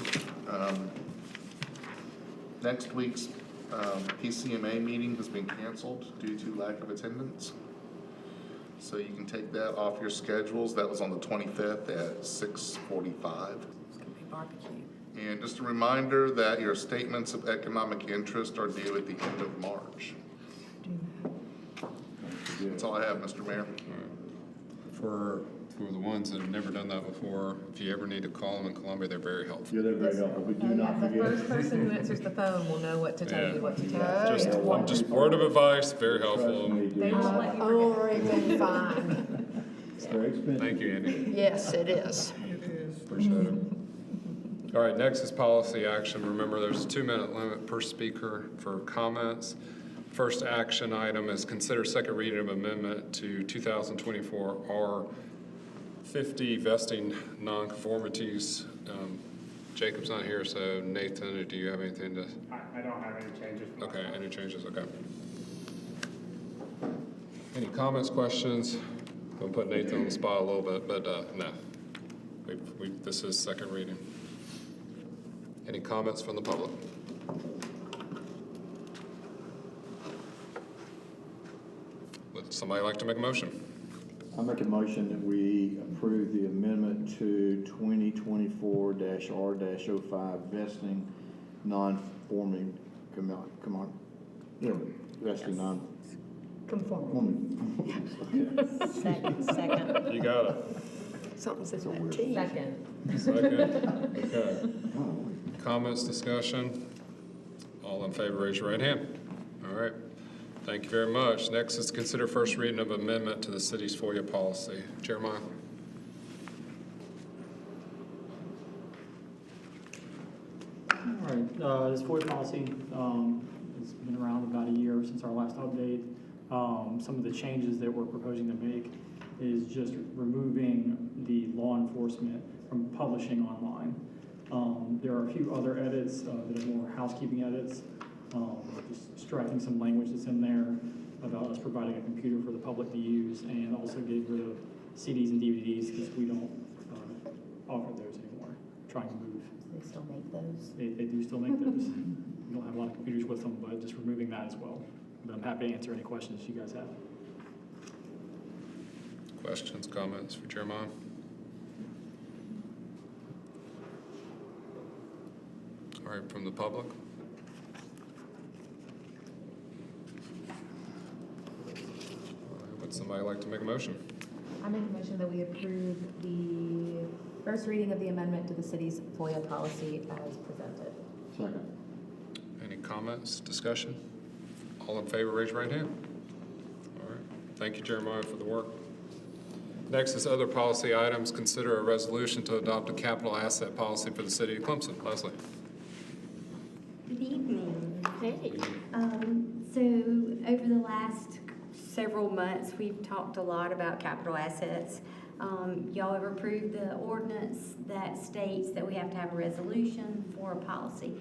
Next week's PCMA meeting has been canceled due to lack of attendance. So you can take that off your schedules. That was on the 25th at 6:45. It's gonna be barbecue. And just a reminder that your statements of economic interest are due at the end of March. That's all I have, Mr. Mayor. For the ones that have never done that before, if you ever need to call them in Columbia, they're very helpful. Yeah, they're very helpful, but do not The forget. first person who answers the phone will know what to tell you, what to tell you. Just word of advice, very helpful. They won't let you forget. Already been fine. It's very expensive. Thank you, Andy. Yes, it is. Appreciate it. All right, next is policy action. Remember, there's a 2-minute limit per speaker for comments. First action item is consider second reading of amendment to 2024 R50 vesting nonconformities. Jacob's not here, so Nathan, do you have anything to? I don't have any changes. Okay, any changes? Okay. Any comments, questions? Gonna put Nathan on the spot a little bit, but no. This is second reading. Any comments from the public? Would somebody like to make a motion? I make a motion that we approve the amendment to 2024-R-05 vesting non-forming, vesting non-conforming. Second. You got it. Something says that T. Second. Second, okay. Comments, discussion? All in favor, raise your right hand. All right. Thank you very much. Next is consider first reading of amendment to the city's FOIA policy. Jeremiah? All right, this FOIA policy has been around about a year since our last update. Some of the changes that we're proposing to make is just removing the law enforcement from publishing online. There are a few other edits that are more housekeeping edits, just striking some language that's in there about us providing a computer for the public to use, and also getting rid of CDs and DVDs because we don't offer those anymore. Trying to move. They still make those? They do still make those. We don't have a lot of computers with them, but just removing that as well. But I'm happy to answer any questions you guys have. Questions, comments for Jeremiah? All right, from the public? Would somebody like to make a motion? I make a motion that we approve the first reading of the amendment to the city's FOIA policy as presented. Second. Any comments, discussion? All in favor, raise your right hand. All right. Thank you, Jeremiah, for the work. Next is other policy items. Consider a resolution to adopt a capital asset policy for the city of Clemson. Leslie. Good evening. Hey. So over the last several months, we've talked a lot about capital assets. Y'all have approved the ordinance that states that we have to have a resolution for a policy.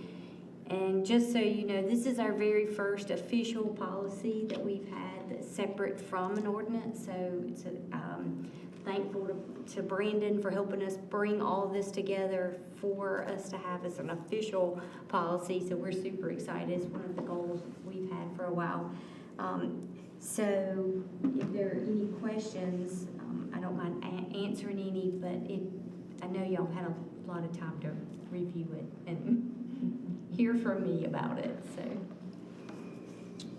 And just so you know, this is our very first official policy that we've had that's separate from an ordinance. So it's thankful to Brandon for helping us bring all this together for us to have as an official policy. So we're super excited. It's one of the goals we've had for a while. So if there are any questions, I don't mind answering any, but I know y'all had a lot of time to review it and hear from me about it, so.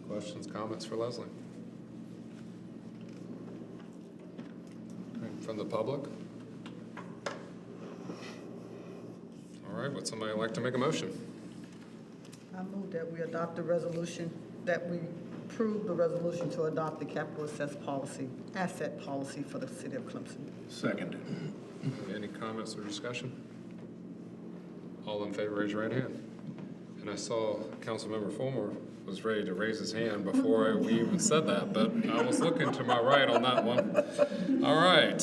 Questions, comments for Leslie? From the public? All right, would somebody like to make a motion? I move that we adopt the resolution, that we approve the resolution to adopt the capital asset policy for the city of Clemson. Second. Any comments or discussion? All in favor, raise your right hand. And I saw Councilmember Fulmer was ready to raise his hand before we even said that, but I was looking to my right on that one. All right.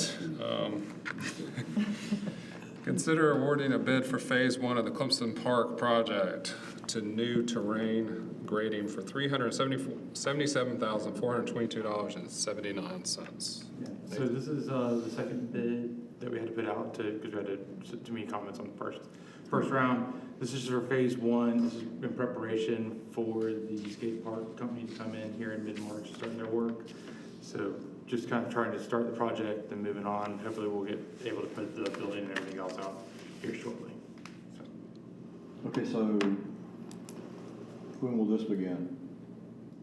Consider awarding a bid for Phase 1 of the Clemson Park project to New Terrain Grading for $377,422.79. So this is the second bid that we had to put out because we had too many comments on the first round. This is for Phase 1. This is in preparation for the skate park company to come in here in mid-March to start their work. So just kind of trying to start the project and moving on. Hopefully we'll get able to put the building and everything else out here shortly. Okay, so when will this begin?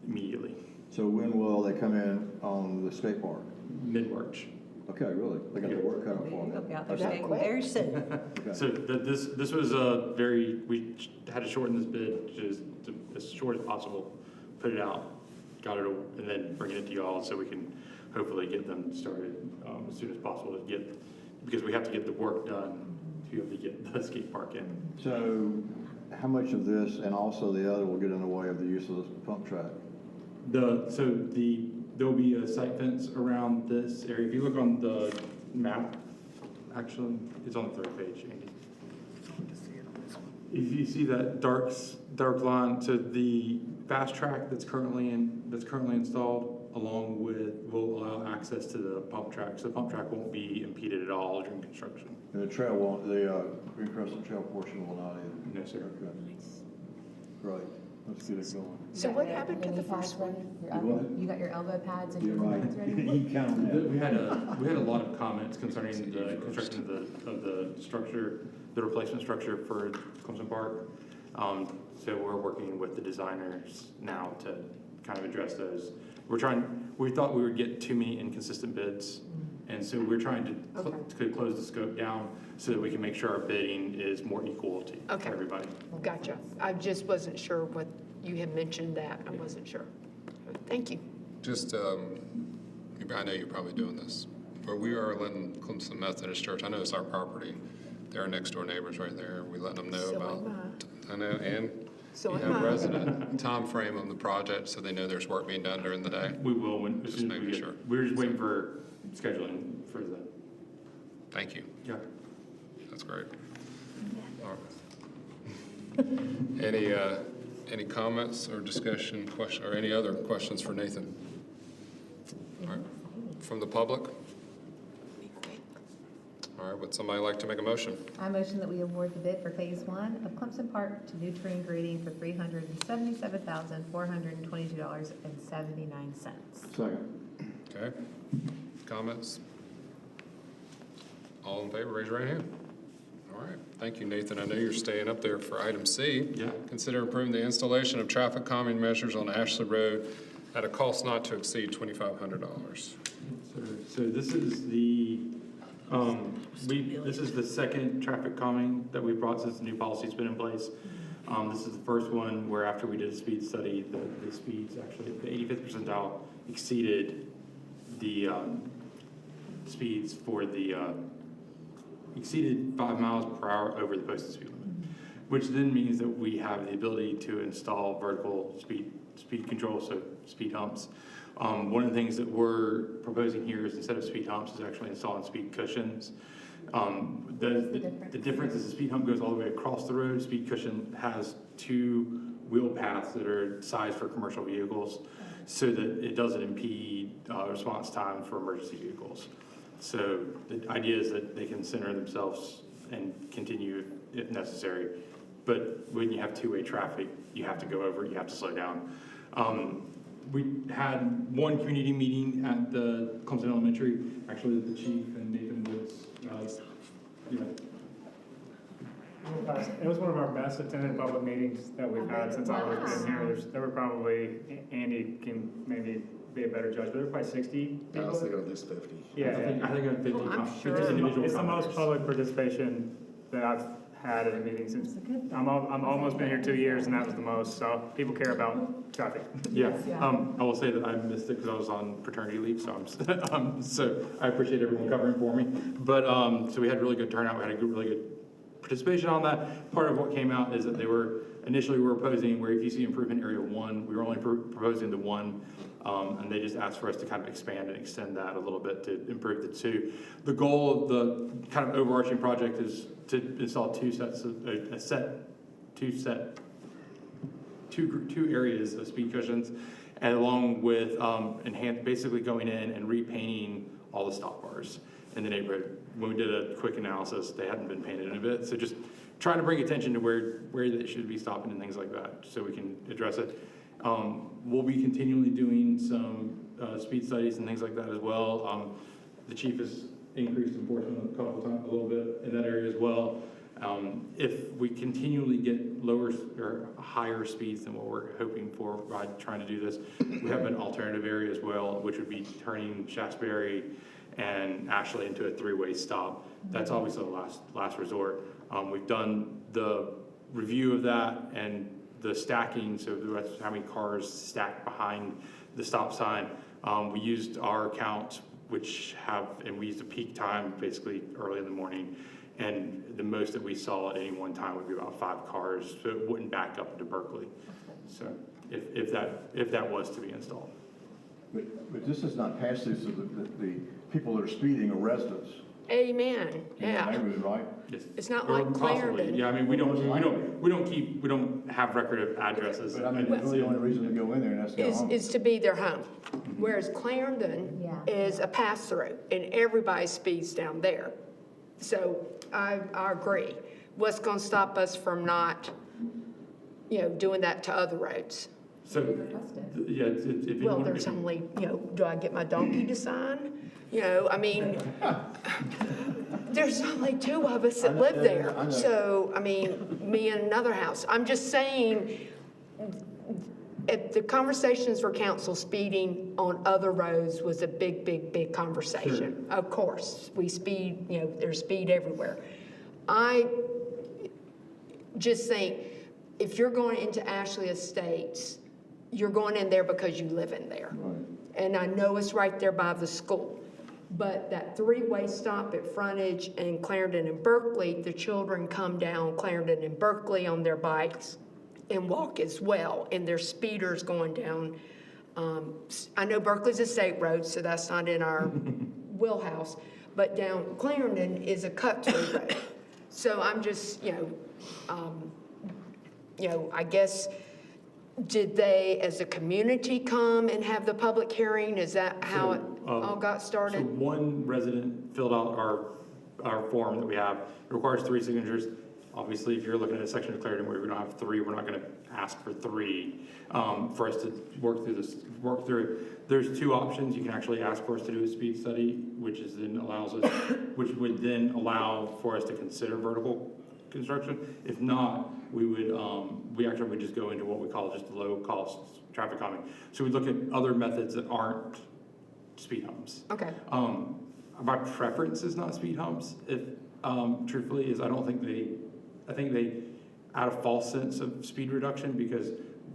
Immediately. So when will they come in on the skate park? Mid-March. Okay, really? They got the work cut out for them. They'll be out there skating very soon. Okay. So this was we had to shorten this bid just to, as short as possible, put it out, got it, and then bring it to y'all so we can hopefully get them started as soon as possible because we have to get the work done to be able to get the skate park in. So how much of this and also the other will get in the way of the use of the pump track? There'll be a site fence around this area. If you look on the map, actually, it's on the third page, Andy. If you see that dark line, so the fast track that's currently installed, along with will allow access to the pump track. So the pump track won't be impeded at all during construction. And the trail won't, the Green Crescent Trail portion will not either? No, sir. Okay. Great. Let's get it going. So what happened to the first one? You got your elbow pads and your pads ready? You count that. We had a lot of comments concerning the construction of the structure, the replacement structure for Clemson Park. So we're working with the designers now to kind of address those. We thought we would get too many inconsistent bids, and so we're trying to close the scope down so that we can make sure our bidding is more equal to everybody. Gotcha. I just wasn't sure what, you had mentioned that, I wasn't sure. Thank you. Just, I know you're probably doing this, but we are letting Clemson Methodist Church, I know it's our property, they're our next door neighbors right there, we letting them know So about. am I know, and So you am have I. resident time frame on the project, so they know there's work being done during the day. We will, when, as Just soon as we making get, sure. we're just waiting for scheduling for the. Thank you. Yeah. That's great. All right. Any comments or discussion, question, or any other questions for Nathan? All right. From the public? All right, would somebody like to make a motion? I motion that we award the bid for Phase 1 of Clemson Park to Nutrien Grading for $377,422.79. Second. Okay. Comments? All in favor, raise your right hand. All right, thank you, Nathan. I know you're staying up there for item C. Yeah. Consider improving the installation of traffic calming measures on Ashley Road at a cost not to exceed $2,500. So this is the, this is the second traffic calming that we brought since the new policy's been in place. This is the first one where after we did a speed study, the speeds actually, the 85th percentile exceeded the speeds for the, exceeded 5 miles per hour over the posted speed limit, which then means that we have the ability to install vertical speed control, so speed humps. One of the things that we're proposing here is instead of speed humps is actually installing speed cushions. The difference is the speed hump goes all the way across the road. Speed cushion has 2 wheel paths that are sized for commercial vehicles so that it doesn't impede response time for emergency vehicles. So the idea is that they can center themselves and continue if necessary. But when you have two-way traffic, you have to go over, you have to slow down. We had one community meeting at the Clemson Elementary, actually the chief and Nathan Woods. It was one of our best attended public meetings that we've had since I've been here. There were probably, Andy can maybe be a better judge, but there were probably 60 people. I was thinking at least 50. Yeah, I think I'm 50. I'm 50 sure individual it's the most commenters. public participation that I've had at a meeting since, I'm almost been here 2 years and that was the most, so people care about traffic. Yeah, I will say that I missed it because I was on paternity leave, so so I appreciate everyone covering for me. But, so we had really good turnout, we had a really good participation on that. Part of what came out is that initially we were proposing where if you see improvement area 1, we were only proposing the 1, and they just asked for us to kind of expand and extend that a little bit to improve the 2. The goal of the kind of overarching project is to install two areas of speed cushions, and along with basically going in and repainting all the stop bars in the neighborhood. When we did a quick analysis, they hadn't been painted in a bit, so just trying to bring attention to where they should be stopping and things like that, so we can address it. We'll be continually doing some speed studies and things like that as well. The chief has increased enforcement a little bit in that area as well. If we continually get lower or higher speeds than what we're hoping for by trying to do this, we have an alternative area as well, which would be turning Shasberry and Ashley into a 3-way stop. That's obviously the last resort. We've done the review of that and the stacking, so that's how many cars stacked behind the stop sign. We used our count, we used a peak time basically early in the morning, and the most that we saw at any one time would be about 5 cars, so it wouldn't back up into Berkeley. So if that was to be installed. But this is not passive, so the people that are speeding are residents. Amen, In the yeah. neighborhood, right? Yes. It's not Or like possibly. Clarendon. Yeah, I mean, we don't have record of addresses. But I mean, it's really the only reason to go in there and that's go home. Is to be their home. Whereas Clarendon is a pass-through, and everybody speeds down there. So I agree. What's gonna stop us from not, doing that to other roads? So, yeah, if you Well, want there's only, do I get my donkey to sign? I mean, there's only 2 of us that live there. So, I mean, me and another house. I'm just saying, if the conversations for council speeding on other roads was a big, big, big conversation. Sure. Of course, we speed, there's speed everywhere. I just think if you're going into Ashley Estates you're going in there because you live in there. Right. And I know it's right there by the school. But that three-way stop at Frontage and Clarendon and Berkeley, the children come down Clarendon and Berkeley on their bikes and walk as well, and there's speeders going down. I know Berkeley's a state road, so that's not in our wheelhouse, but down Clarendon is a cut-through road. So I'm just, I guess, did they, as a community, come and have the public hearing? Is that how it all got started? So one resident filled out our form that we have. It requires 3 signatures. Obviously, if you're looking at a section of Clarendon where we don't have 3, we're not going to ask for 3 for us to work through. There's 2 options. You can actually ask for us to do a speed study, which would then allow for us to consider vertical construction. If not, we would just go into what we call just low cost traffic calming. So we look at other methods that aren't speed humps. Okay. My preference is not speed humps. If truthfully is, I think they add a false sense of speed reduction, because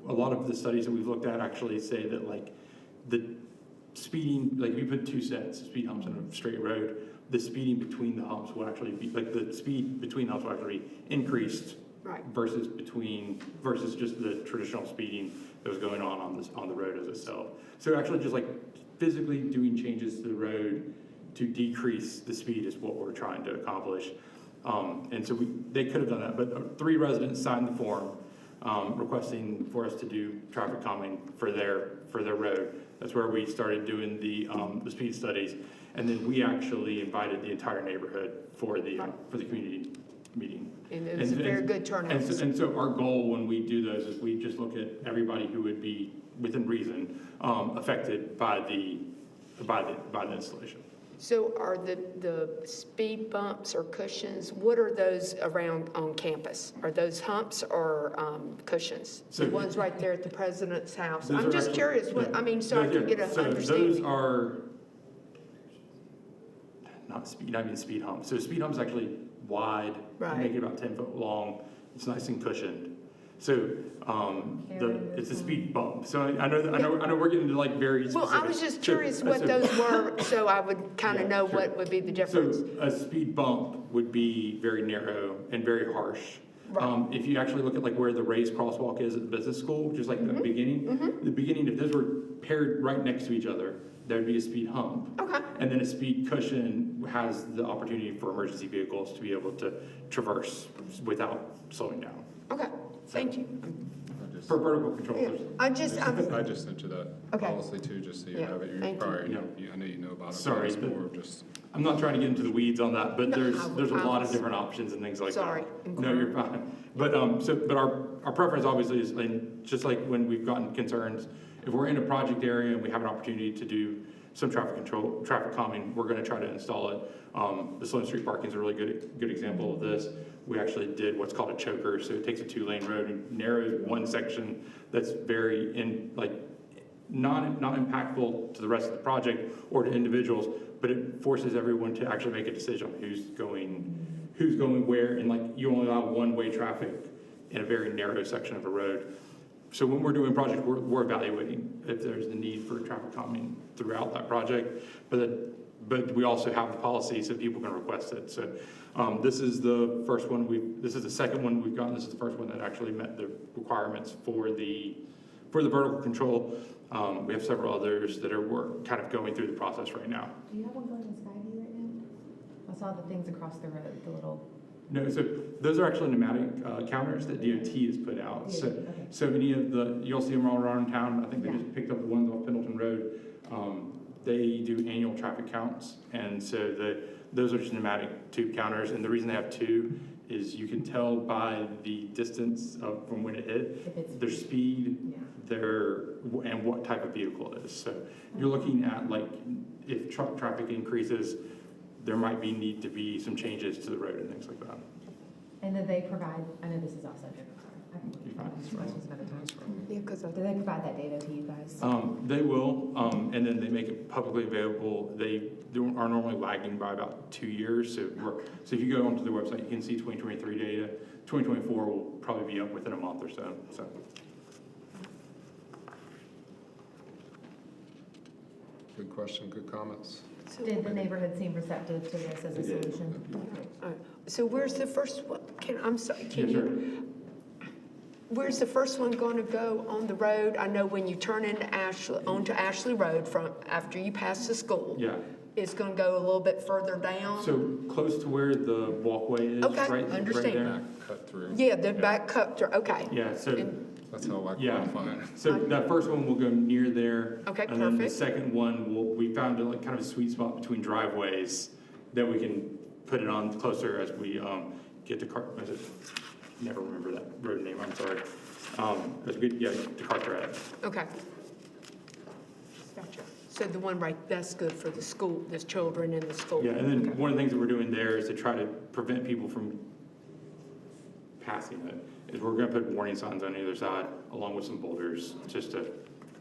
a lot of the studies that we've looked at actually say that like the speeding, like if you put 2 sets of speed humps on a straight road, the speeding between the humps will actually be, like the speed between humps will actually be increased. Right. Versus just the traditional speeding that was going on the road as itself. So actually just like physically doing changes to the road to decrease the speed is what we're trying to accomplish. And so they could have done that, but 3 residents signed the form requesting for us to do traffic calming for their road. That's where we started doing the speed studies, and then we actually invited the entire neighborhood for the community meeting. And it was a very good turnout. And so our goal when we do those is we just look at everybody who would be within reason affected by the installation. So are the speed bumps or cushions, what are those around on campus? Are those humps or cushions? So the ones right there at the president's house? Those I'm are just actually- curious, so I can get an understanding. Those are not speed humps. So speed humps actually wide, Right. make it about 10 foot long. It's nice and cushioned. So it's a speed bump. So I know we're getting to like very specific. Well, I was just curious what those were, so I would kind of know what would be the difference. So a speed bump would be very narrow and very harsh. Right. If you actually look at like where the raised crosswalk is at the business school, just like the beginning, if those were paired right next to each other, there would be a speed hump. Okay. And then a speed cushion has the opportunity for emergency vehicles to be able to traverse without slowing down. Okay, thank you. For vertical control. Yeah, I just sent you that Okay. policy too, just so you Yeah, have it. You thank you. probably, I know you know about it. but Sorry, it's but more of just. I'm not trying to get into the weeds on that, but No, there's a I lot of was- different options and things like Sorry. that. No, you're fine. But our preference obviously is, and just like when we've gotten concerns, if we're in a project area and we have an opportunity to do some traffic calming, we're going to try to install it. The Sloan Street parking is a really good example of this. We actually did what's called a choker, so it takes a 2-lane road and narrows one section that's very not impactful to the rest of the project or to individuals, but it forces everyone to actually make a decision on who's going where, and like you only allow one-way traffic in a very narrow section of a road. So when we're doing a project, we're evaluating if there's the need for traffic calming throughout that project, but we also have the policy so people can request it. So this is the first one this is the second one we've gotten. This is the first one that actually met the requirements for the vertical control. We have several others that we're kind of going through the process right now. Do you have one going in Skyview right now? I saw the things across the road, the little. No, so those are actually pneumatic counters that DOT has put out. So many of you'll see them all around town. I think they just picked up the ones off Pendleton Road. They do annual traffic counts, and so those are just pneumatic tube counters. And the reason they have 2 is you can tell by the distance from when it hit, their speed, and what type of vehicle it is. So you're looking at like if truck traffic increases, there might need to be some changes to the road and things like that. And then they provide, I know this is off subject, sorry. I can questions another time. Yeah, because Do they provide that data to you guys? They will, and then they make it publicly available. They are normally lagging by about 2 years. So if you go onto their website, you can see 2023 data. 2024 will probably be up within a month or so. Good question, good comments. Did the neighborhood seem receptive to this as a solution? So where's the first one? I'm sorry, where's the first one going to go on the road? I know when you turn into onto Ashley Road after you pass the school. Yeah. It's going to go a little bit further down. So close to where the walkway is, Okay, right understand. there. Cut through. Yeah, the back cut through, okay. Yeah, so, That's how I yeah. qualify it. So that first one will go near there. Okay, And then the perfect. second one, we found like kind of a sweet spot between driveways that we can put it on closer as we get the car, never remember that road name, I'm sorry. As we get the car thread. Okay. Gotcha. So the one that's good for the school, the children in the school. Yeah, and then one of the things that we're doing there is to try to prevent people from passing it, is we're gonna put warning signs on either side, along with some boulders, just to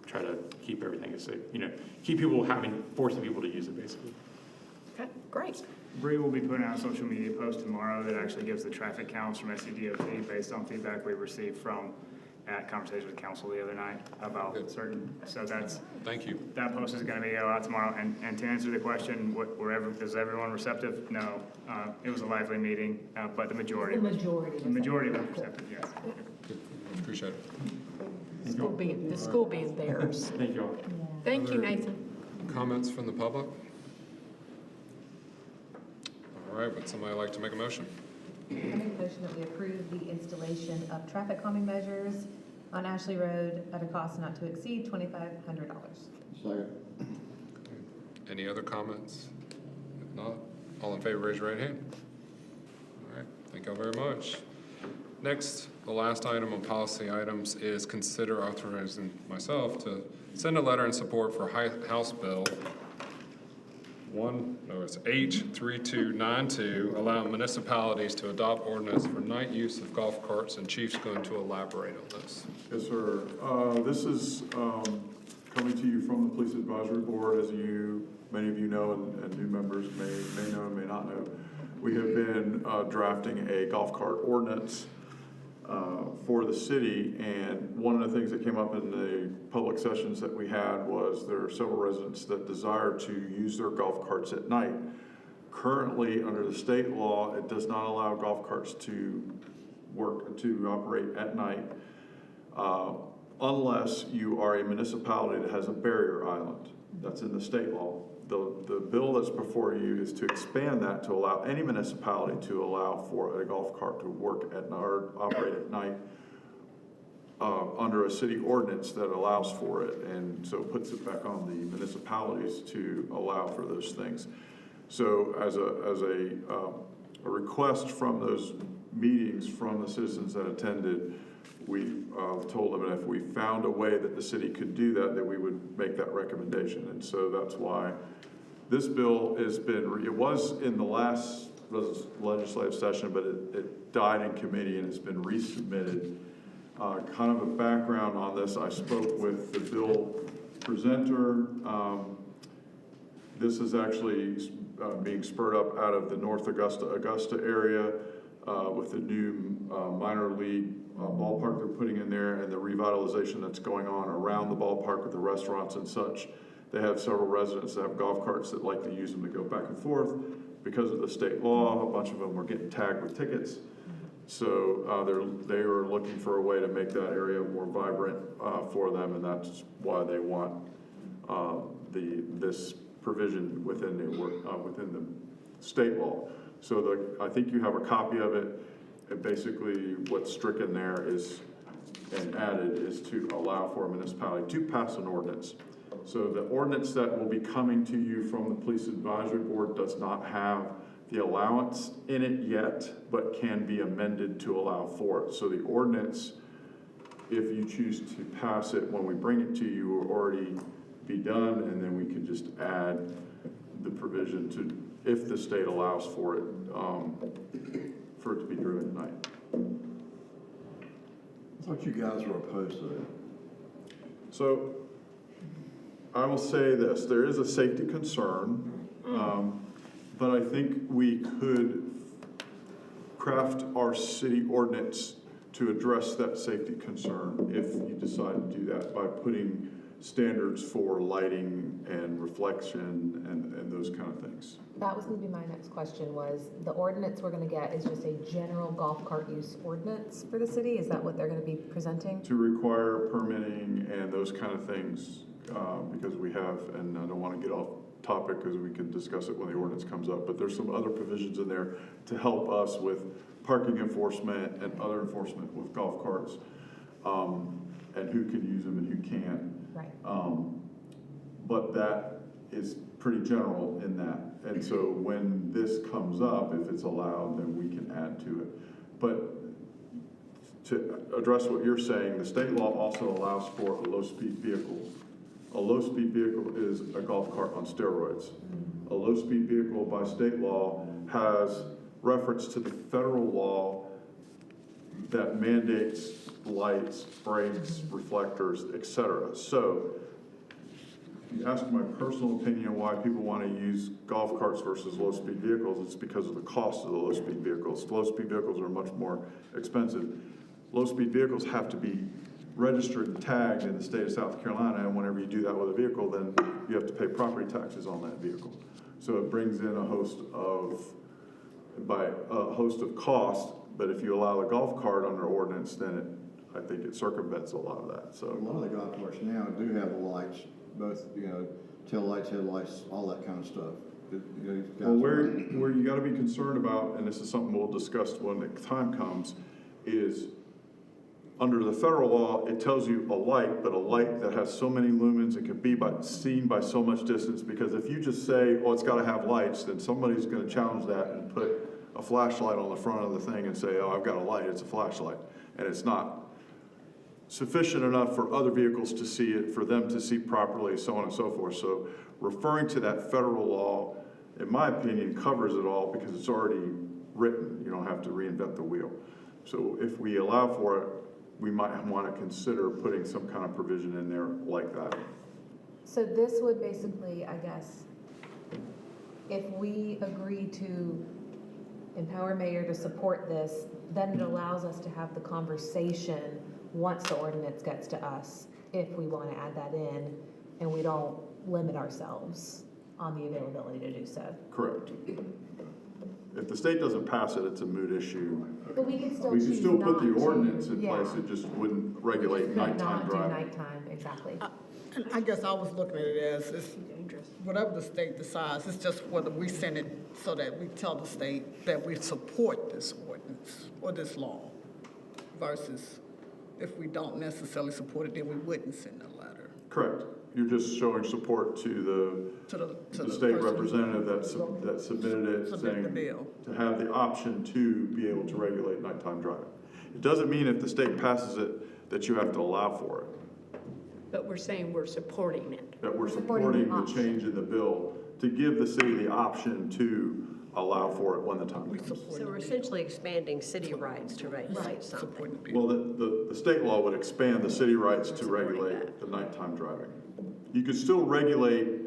try to keep everything safe, keep people forcing people to use it, basically. Okay, great. Bree will be putting out a social media post tomorrow that actually gives the traffic counts from SCDOT based on feedback we received from at conversation with council the other night about so thank you. That post is going to be out tomorrow. And to answer the question, is everyone receptive? No. It was a lively meeting, but the majority was receptive, yes. Good. Appreciate it. The school being theirs. Thank you all. Thank you, Nathan. Comments from the public? All right, would somebody like to make a motion? I make a motion that we approve the installation of traffic calming measures on Ashley Road at a cost not to exceed $2,500. Second. Any other comments? If not, all in favor, raise your right hand. All right, thank you all very much. Next, the last item on policy items is consider authorizing myself to send a letter in support for House Bill it's H3292, allowing municipalities to adopt ordinance for night use of golf carts, and Chief's going to elaborate on this. Yes, sir. This is coming to you from the Police Advisory Board. As many of you know, and new members may know and may not know, we have been drafting a golf cart ordinance for the city, and one of the things that came up in the public sessions that we had was there are several residents that desire to use their golf carts at night. Currently, under the state law, it does not allow golf carts to operate at night unless you are a municipality that has a barrier island. That's in the state law. The bill that's before you is to expand that to allow any municipality to allow for a golf cart to work at or operate at night under a city ordinance that allows for it, and so puts it back on the municipalities to allow for those things. So as a request from those meetings from the citizens that attended, we told them that if we found a way that the city could do that, that we would make that recommendation. And so that's why this bill it was in the last legislative session, but it died in committee and it's been resubmitted. Kind of a background on this, I spoke with the bill presenter. This is actually being spurred up out of the North Augusta area with the new minor league ballpark they're putting in there and the revitalization that's going on around the ballpark with the restaurants and such. They have several residents that have golf carts that like to use them to go back and forth. Because of the state law, a bunch of them were getting tagged with tickets. So they are looking for a way to make that area more vibrant for them, and that's why they want this provision within the state law. So I think you have a copy of it. And basically, what's stricken there and added is to allow for a municipality to pass an ordinance. So the ordinance that will be coming to you from the Police Advisory Board does not have the allowance in it yet, but can be amended to allow for it. So the ordinance, if you choose to pass it when we bring it to you, will already be done, and then we can just add the provision to, if the state allows for it to be driven at night. I thought you guys were opposed to that. So I will say this, there is a safety concern, but I think we could craft our city ordinance to address that safety concern if you decide to do that by putting standards for lighting and reflection and those kind of things. That was gonna be my next question, was the ordinance we're gonna get is just a general golf cart use ordinance for the city? Is that what they're gonna be presenting? To require permitting and those kind of things, because we have, and I don't want to get off topic because we can discuss it when the ordinance comes up, but there's some other provisions in there to help us with parking enforcement and other enforcement with golf carts, and who can use them and who can't. Right. But that is pretty general in that. And so when this comes up, if it's allowed, then we can add to it. But to address what you're saying, the state law also allows for a low-speed vehicle. A low-speed vehicle is a golf cart on steroids. A low-speed vehicle by state law has reference to the federal law that mandates lights, brakes, reflectors, etc. So if you ask my personal opinion why people want to use golf carts versus low-speed vehicles, it's because of the cost of the low-speed vehicles. Low-speed vehicles are much more expensive. Low-speed vehicles have to be registered and tagged in the state of South Carolina, and whenever you do that with a vehicle, then you have to pay property taxes on that vehicle. So it brings in a host of costs, but if you allow a golf cart under ordinance, then I think it circumvents a lot of that, so. A lot of the golf carts now do have the lights, both, tail lights, headlights, all that kind of stuff. Well, where you gotta be concerned about, and this is something we'll discuss when the time comes, is under the federal law, it tells you a light, but a light that has so many lumens, it can be seen by so much distance, because if you just say, oh, it's gotta have lights, then somebody's gonna challenge that and put a flashlight on the front of the thing and say, oh, I've got a light, it's a flashlight. And it's not sufficient enough for other vehicles to see it, for them to see properly, so on and so forth. So referring to that federal law, in my opinion, covers it all because it's already written. You don't have to reinvent the wheel. So if we allow for it, we might want to consider putting some kind of provision in there like that. So this would basically, I guess, if we agree to empower mayor to support this, then it allows us to have the conversation once the ordinance gets to us, if we want to add that in, and we don't limit ourselves on the availability to do so. Correct. If the state doesn't pass it, it's a moot issue. But we could still We could still put the choose not ordinance to. in place, it just wouldn't regulate Could nighttime not do driving. nighttime, exactly. And I guess I was looking at it as, it's whatever the state decides, it's just whether we send it so that we tell the state that we support this ordinance or this law, versus if we don't necessarily support it, then we wouldn't send a letter. Correct. You're just showing support to the state representative that submitted it, saying the bill. to have the option to be able to regulate nighttime driving. It doesn't mean if the state passes it that you have to allow for it. But we're saying we're supporting it. That we're supporting the change in the bill to give the city the option to allow for it when the time comes. So we're essentially expanding city rights to regulate something. Well, the state law would expand the city rights to regulate the nighttime driving. You could still regulate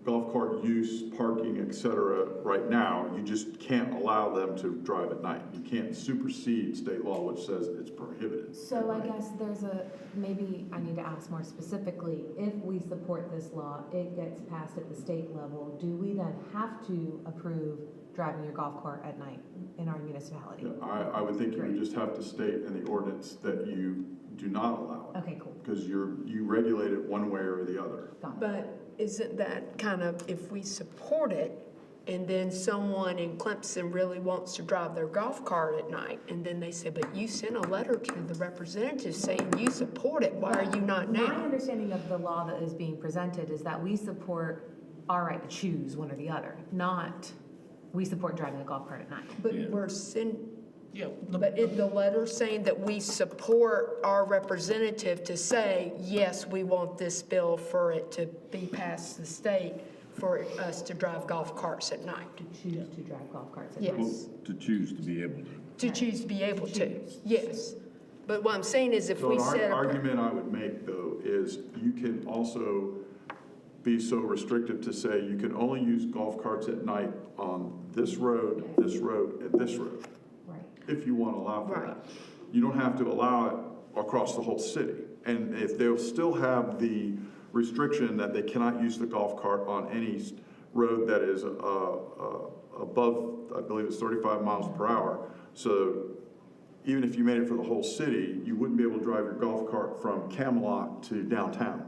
golf cart use, parking, et cetera, right now. You just can't allow them to drive at night. You can't supersede state law, which says it's prohibited. So I guess maybe I need to ask more specifically, if we support this law, it gets passed at the state level, do we then have to approve driving your golf cart at night in our municipality? Yeah, I would think you would just have to state in the ordinance that you do not allow it. Okay, cool. Because you regulate it one way or the other. But isn't that kind of, if we support it, and then someone in Clemson really wants to drive their golf cart at night, and then they say, but you sent a letter to the representative saying you support it, why are you not now? My understanding of the law that is being presented is that we support our right to choose one or the other, not we support driving a golf cart at night. But we're but in the letter saying that we support our representative to say, yes, we want this bill for it to be passed the state for us to drive golf carts at night. To choose to drive golf carts at night. Yes. To choose to be able to. To choose to be able to, yes. But what I'm saying is if we set The argument I would make, though, is you can also be so restrictive to say you can only use golf carts at night on this road, and this road. If you want to allow for that. You don't have to allow it across the whole city. And if they'll still have the restriction that they cannot use the golf cart on any road that is above, I believe it's 35 miles per hour. So even if you made it for the whole city, you wouldn't be able to drive your golf cart from Camelot to downtown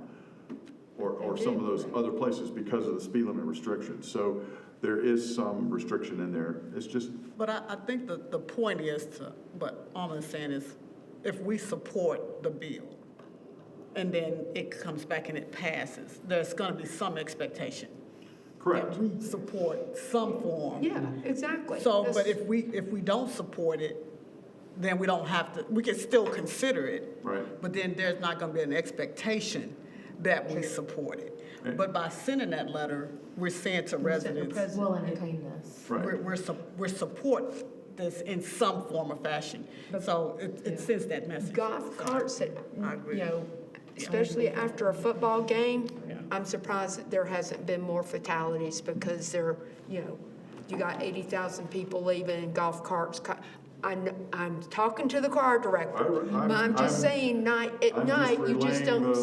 or some of those other places because of the speed limit restrictions. So there is some restriction in there. It's just. But I think the point is what Alma's saying is, if we support the bill and then it comes back and it passes, there's gonna be some expectation. Correct. That we support some form. Yeah, exactly. So, but if we don't support it, then we don't have to, we can still consider it. Right. But then there's not gonna be an expectation that we support it. But by sending that letter, we're saying to residents. We'll entertain this. Right. We're support this in some form or fashion. So it sends that message. Golf carts, you know, especially after a football game, I'm surprised that there hasn't been more fatalities because they're, you know, you got 80,000 people leaving in golf carts. I'm talking to the choir director, but I'm just saying, at night, you just don't.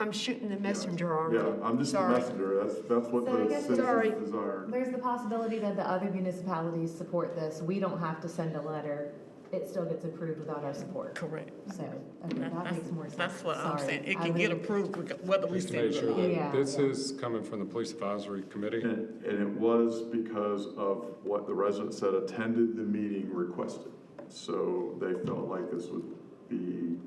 I'm shooting the messenger arm. Yeah, I'm just the messenger. That's what So I the guess citizens desire. there's the possibility that the other municipalities support this. We don't have to send a letter. It still gets approved without our support. Correct. So, okay, that makes more sense. That's what I'm Sorry. saying. It I can get really- approved whether we Just to send make it sure or not. that this is coming from the Police Advisory Committee. And it was because of what the residents that attended the meeting requested. So they felt like this would be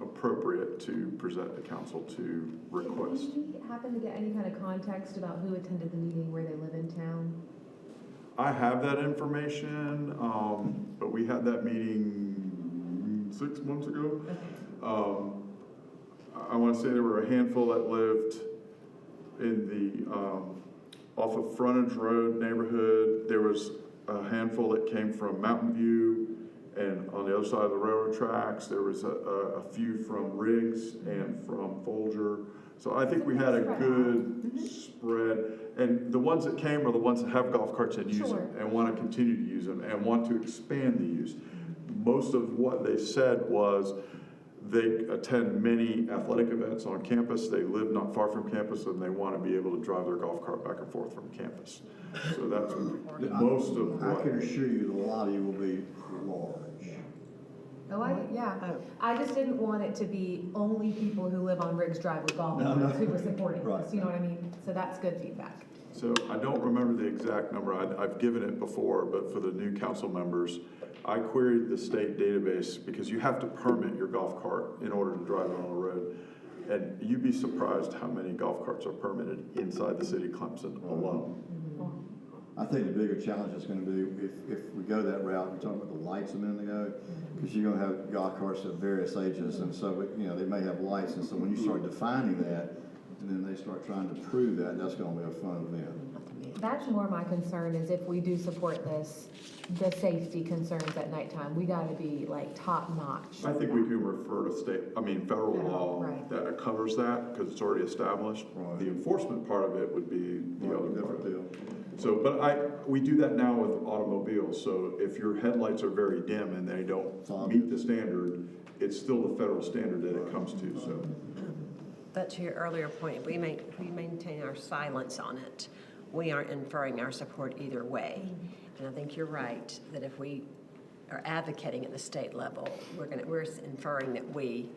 appropriate to present to council to request. Did you happen to get any kind of context about who attended the meeting, where they live in town? I have that information, but we had that meeting 6 months ago. I want to say there were a handful that lived in the off of Frontage Road neighborhood. There was a handful that came from Mountain View and on the other side of the railroad tracks. There was a few from Riggs and from Folger. So I think we had a good spread. And the ones that came are the ones that have golf carts and use them and want to continue to use them and want to expand the use. Most of what they said was they attend many athletic events on campus. They live not far from campus and they want to be able to drive their golf cart back and forth from campus. So that's most of what. I can assure you the lobby will be large. Oh, I just didn't want it to be only people who live on Riggs Drive with golf carts who were supporting this, you know what I mean? So that's good feedback. So I don't remember the exact number. I've given it before, but for the new council members, I queried the state database because you have to permit your golf cart in order to drive it on the road. And you'd be surprised how many golf carts are permitted inside the city of Clemson alone. I think the bigger challenge is going to be if we go that route, we talked about the lights a minute ago, because you're going to have golf carts of various ages, and so, you know, they may have lights, and so when you start defining that, and then they start trying to prove that, that's going to be a fun event. That's more my concern is if we do support this, the safety concerns at nighttime, we gotta be like top notch. I think we can refer to federal law that covers that because it's already established. The enforcement part of it would be the other part. So, but we do that now with automobiles. So if your headlights are very dim and they don't meet the standard, it's still the federal standard that it comes to, so. But to your earlier point, we maintain our silence on it. We aren't inferring our support either way. And I think you're right, that if we are advocating at the state level, we're inferring that we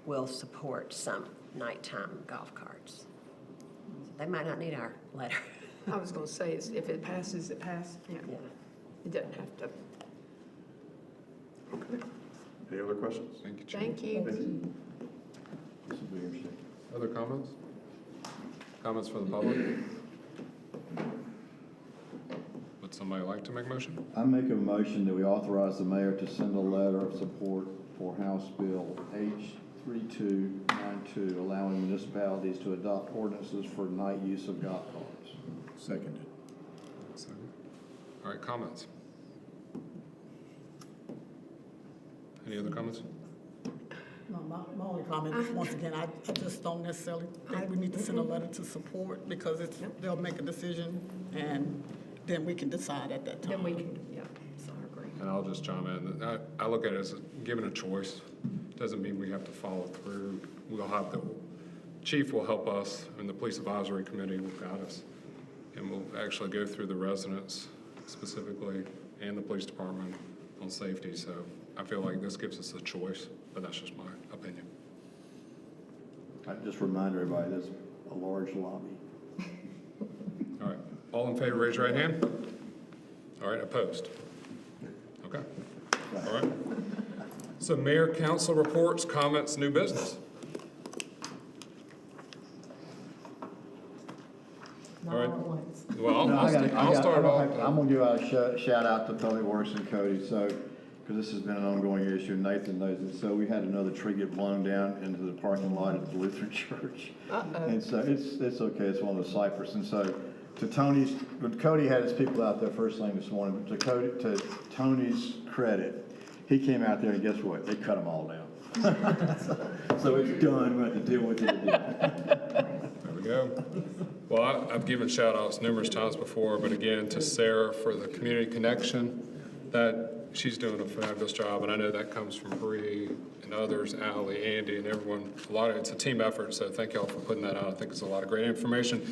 will support some nighttime golf carts. They might not need our letter. I was going to say, if it passes, it passes. Yeah. It doesn't have to. Okay. Any other questions? Thank you. Thank you. This will be interesting. Other comments? Comments from the public? Would somebody like to make a motion? I make a motion that we authorize the mayor to send a letter of support for House Bill H3292, allowing municipalities to adopt ordinances for night use of golf carts. Seconded. Second. All right, comments? Any other comments? No, my only comment is, once again, I just don't necessarily think we need to send a letter to support because they'll make a decision and then we can decide at that time. Then we can, so I agree. And I'll just chime in. I look at it as given a choice doesn't mean we have to follow through. We'll have the chief will help us, and the police advisory committee will guide us. And we'll actually go through the residents specifically and the police department on safety. So I feel like this gives us a choice, but that's just my opinion. I just remind everybody, there's a large lobby. All right, all in favor, raise your right hand. All right, opposed? Okay, all right. So mayor, council reports, comments, new business. All right, well, No, I'll start off. I'm gonna give out a shout out to Public Works and Cody, so, because this has been an ongoing issue, Nathan knows it. So we had another tree get blown down into the parking lot at the Lutheran Church. And so it's okay, it's one of the cypress. And so to Tony's, when Cody had his people out there first thing this morning, but to Tony's credit, he came out there and guess what? They cut them all down. So it's done, we have to deal with it again. There we go. Well, I've given shout outs numerous times before, but again, to Sarah for the community connection, that she's doing a fabulous job. And I know that comes from Bree and others, Allie, Andy, and everyone. It's a team effort, so thank y'all for putting that out. I think it's a lot of great information.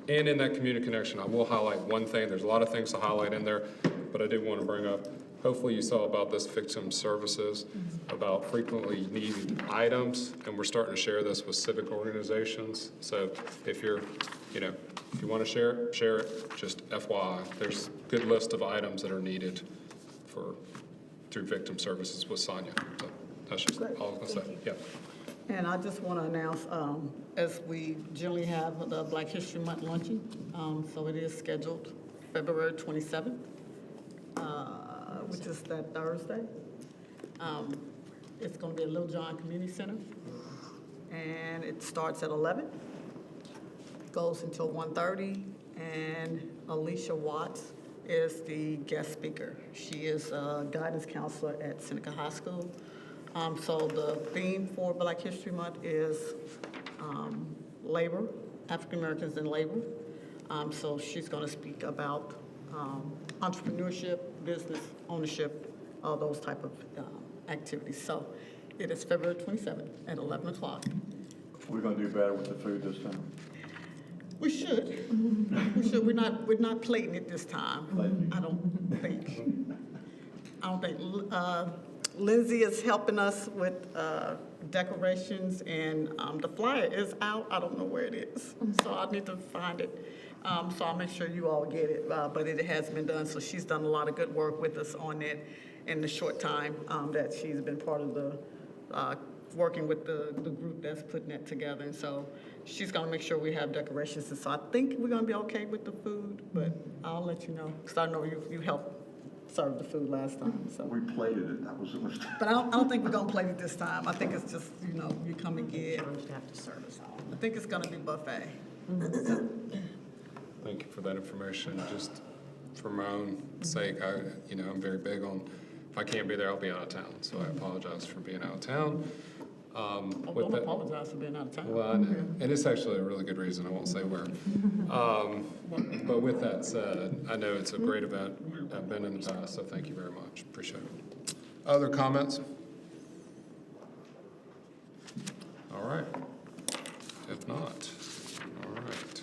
And in that community connection, I will highlight one thing. There's a lot of things to highlight in there, but I did want to bring up, hopefully you saw about this victim services, about frequently needed items, and we're starting to share this with civic organizations. So if you're, if you want to share it, just FYI. There's a good list of items that are needed through victim services with Sonia. So that's just all I was going to say. Yeah. And I just want to announce, as we generally have the Black History Month luncheon, so it is scheduled February 27th, which is that Thursday. It's going to be at Little John Community Center, and it starts at 11, goes until 1:30, and Alicia Watts is the guest speaker. She is a guidance counselor at Seneca High School. So the theme for Black History Month is labor, African Americans in labor. So she's going to speak about entrepreneurship, business ownership, all those type of activities. So it is February 27th at 11 o'clock. We're gonna do better with the food this time. We should. We should. We're not plating it this time. I don't think. Lindsay is helping us with decorations, and the flyer is out. I don't know where it is, so I need to find it. So I'll make sure you all get it, but it has been done. So she's done a lot of good work with us on it in the short time that she's been part of the working with the group that's putting that together. And so she's gonna make sure we have decorations. And so I think we're gonna be okay with the food, but I'll let you know, because I know you helped serve the food last time, so. We plated it, that was the mistake. But I don't think we're gonna plate it this time. I think it's just, you come and get. You have to serve us all. I think it's gonna be buffet. Thank you for that information. Just for my own sake, I'm very big on, if I can't be there, I'll be out of town. So I apologize for being out of town. Don't apologize for being out of town. Well, I know. And it's actually a really good reason. I won't say where. But with that said, I know it's a great event. I've been in the past, so thank you very much. Appreciate it. Other comments? All right. If not, all right.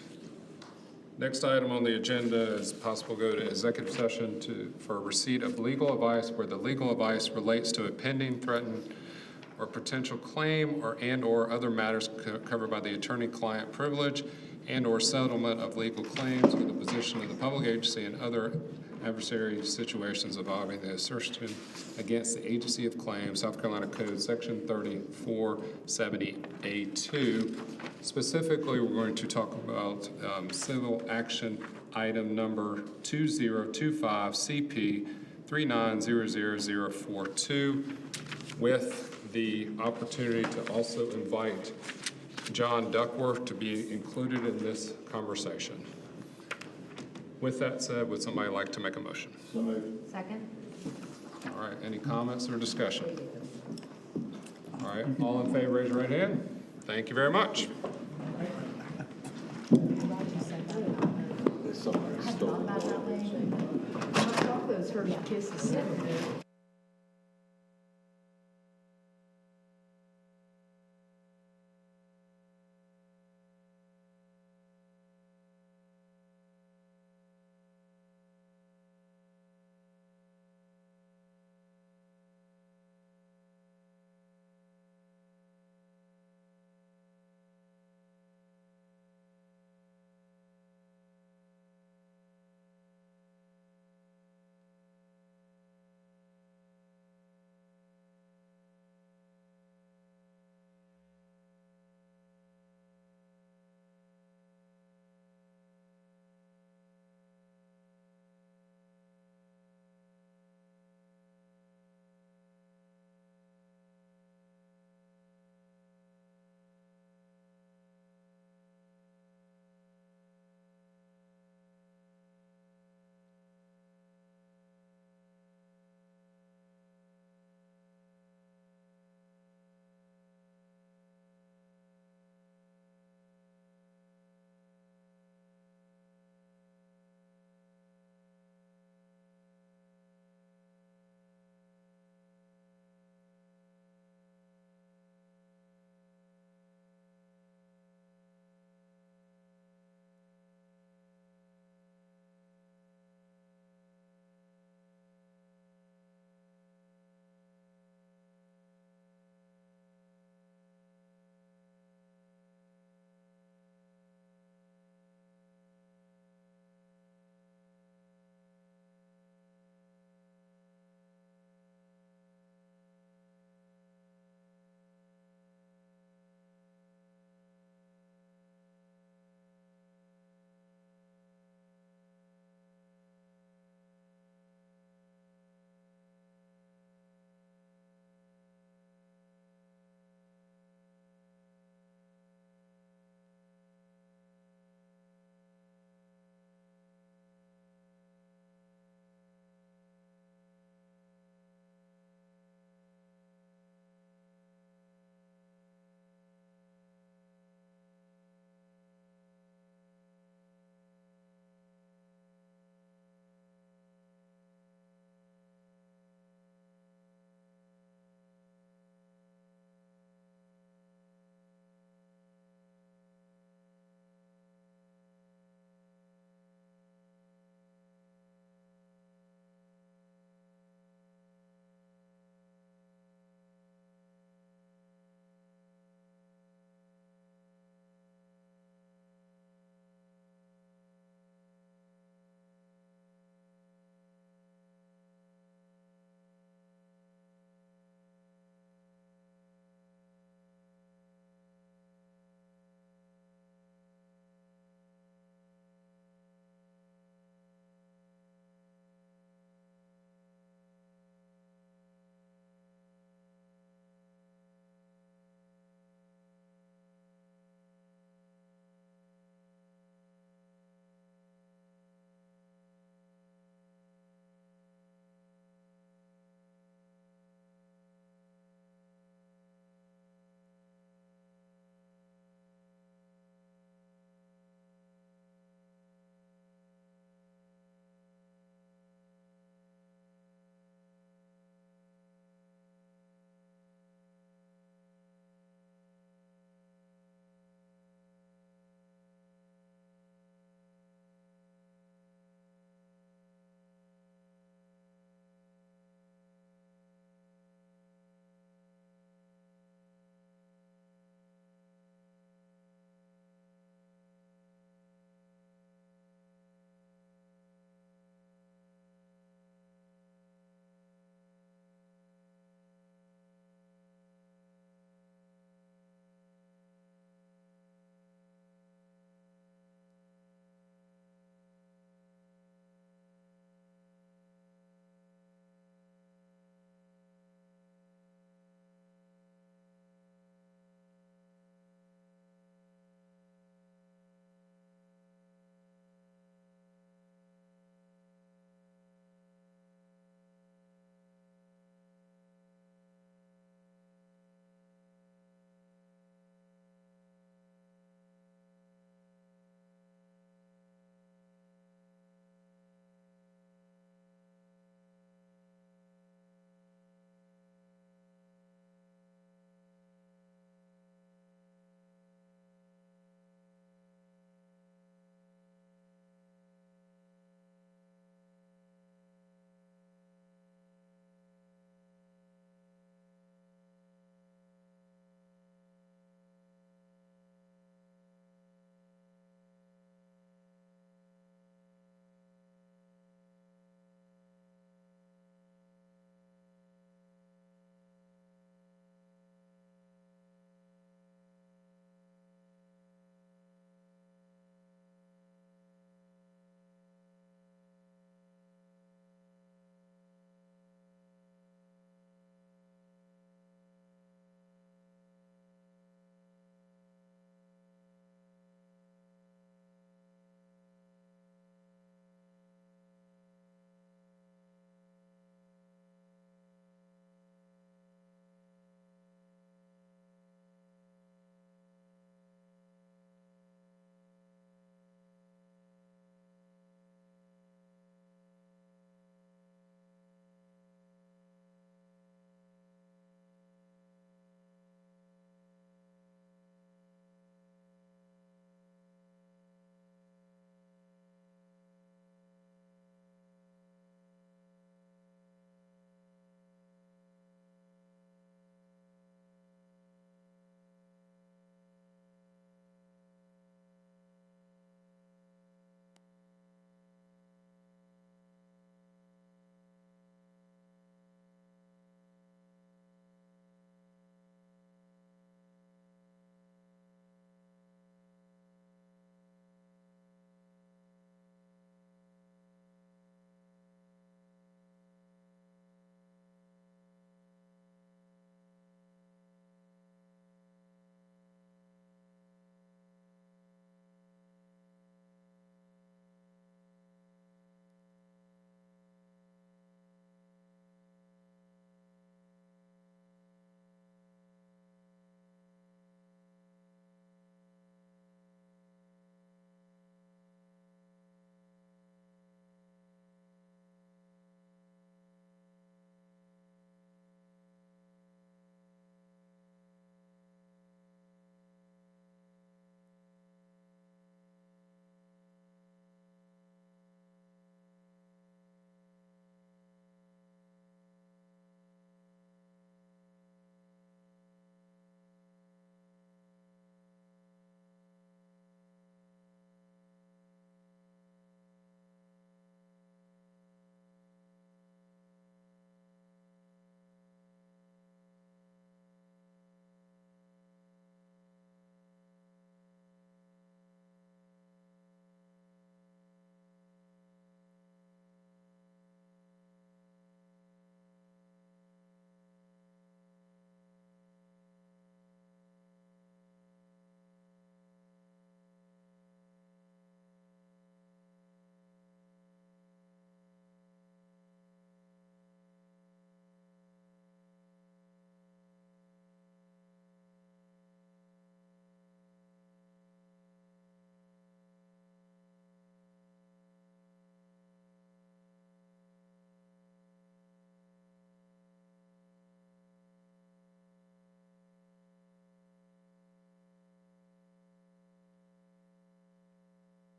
Next item on the agenda is possible go to executive session for receipt of legal advice where the legal advice relates to a pending, threatened, or potential claim or other matters covered by the attorney-client privilege and/or settlement of legal claims with the position of the public agency and other adversary situations involving the assertion against the agency of claims, South Carolina Code, Section 3470A2. Specifically, we're going to talk about civil action item number 2025 CP 3900042 with the opportunity to also invite John Duckworth to be included in this conversation. With that said, would somebody like to make a motion? So moved. Second? All right, any comments or discussion? All right, all in favor, raise your right hand. Thank you very much. Those first kisses.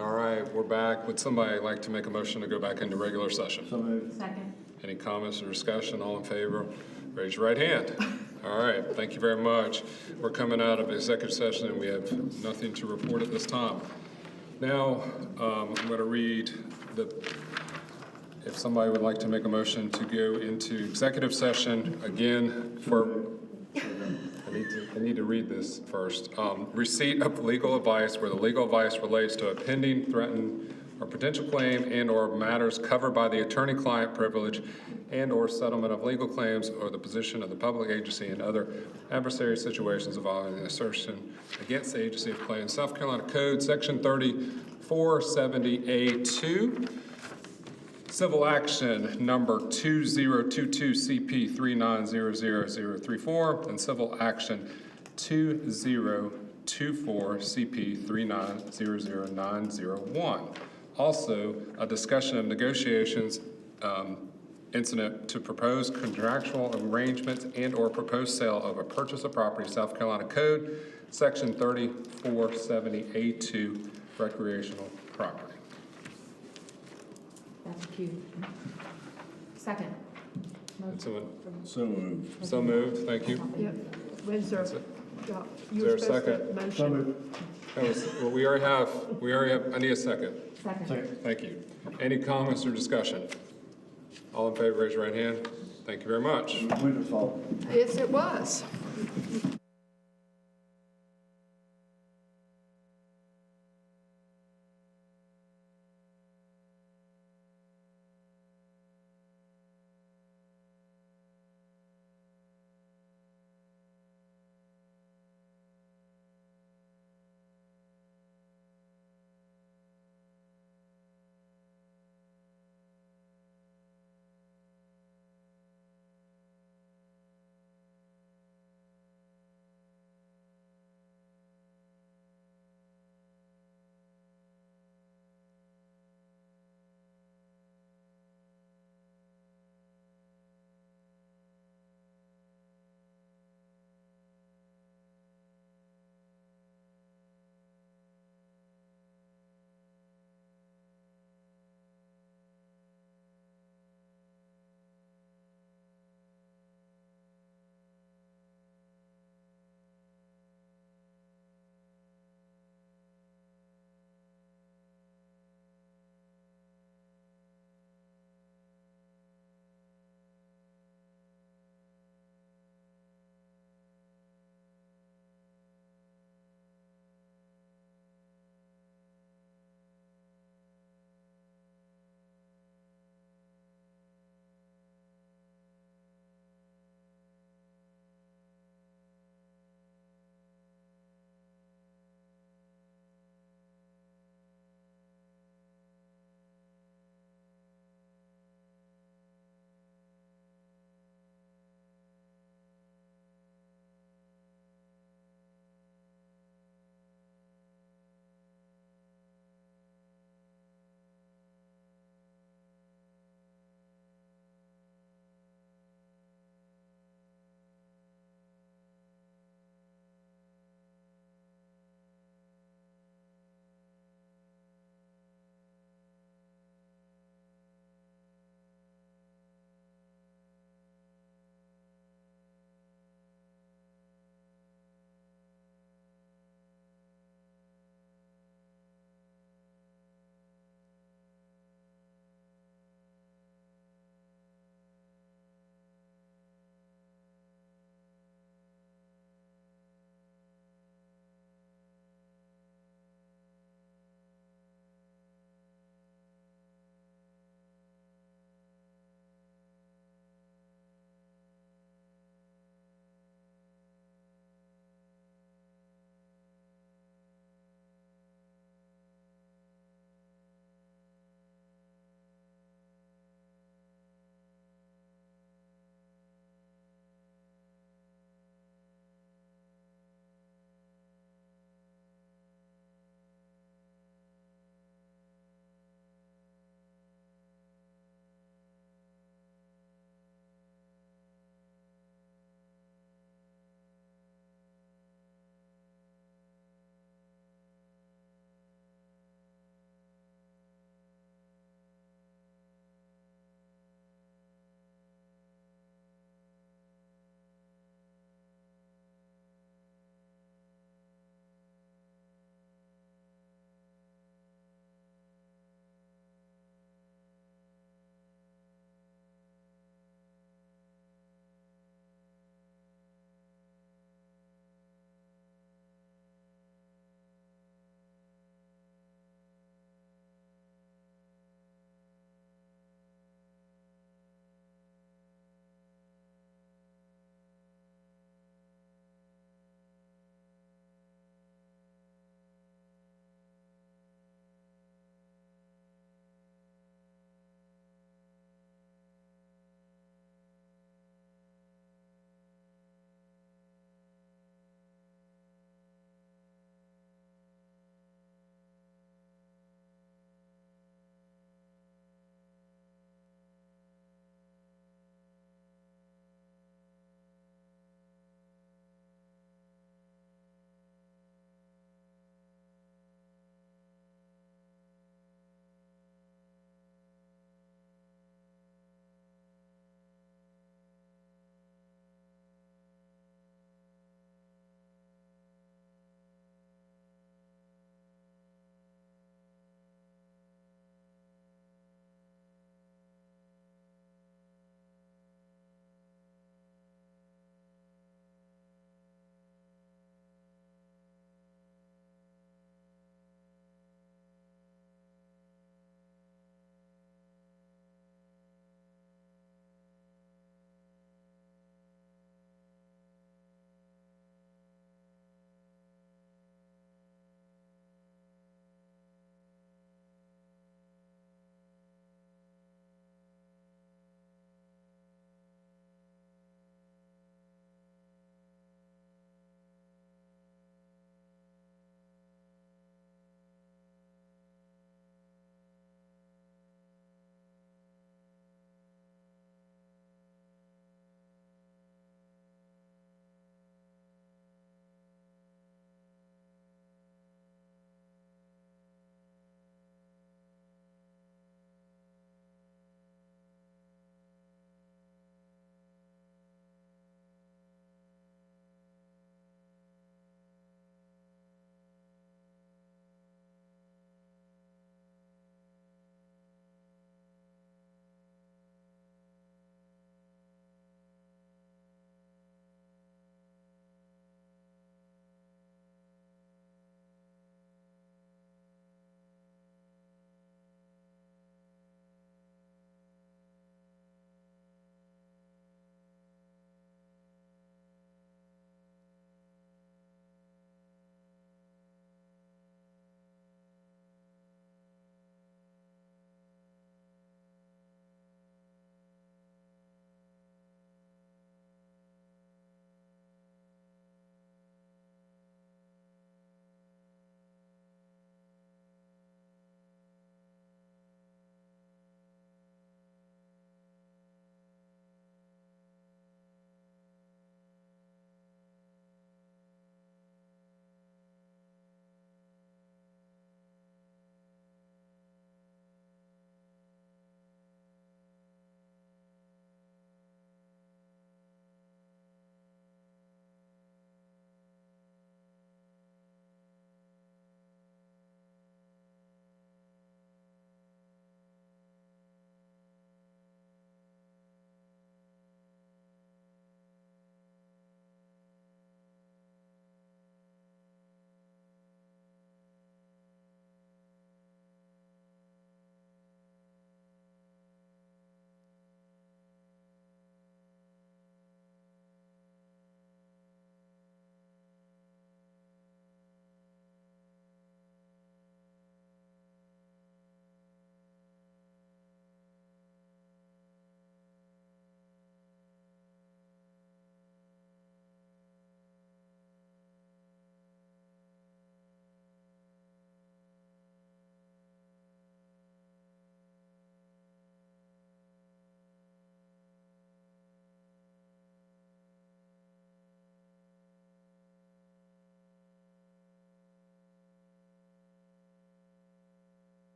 All right, we're back. Would somebody like to make a motion to go back into regular session? So moved. Second. Any comments or discussion? All in favor? Raise your right hand. All right, thank you very much. We're coming out of executive session and we have nothing to report at this time. Now, I'm going to read if somebody would like to make a motion to go into executive session again for, I need to read this first. Receipt of legal advice where the legal advice relates to a pending, threatened, or potential claim and/or matters covered by the attorney-client privilege and/or settlement of legal claims or the position of the public agency and other adversary situations involving the assertion against the agency of claims. South Carolina Code, Section 3470A2. Civil action number 2022 CP 3900034 and civil action 2024 CP 3900901. Also, a discussion of negotiations incident to propose contractual arrangements and/or proposed sale of a purchase of property, South Carolina Code, Section 3470A2, recreational property. That's cute. Second. So moved. So moved, thank you. Yep. Windsor. Is You there were a supposed to second? motion. Well, we already have, I need a second. Second. Thank you. Any comments or discussion? All in favor, raise your right hand. Thank you very much. Winter's fault. Yes, it was.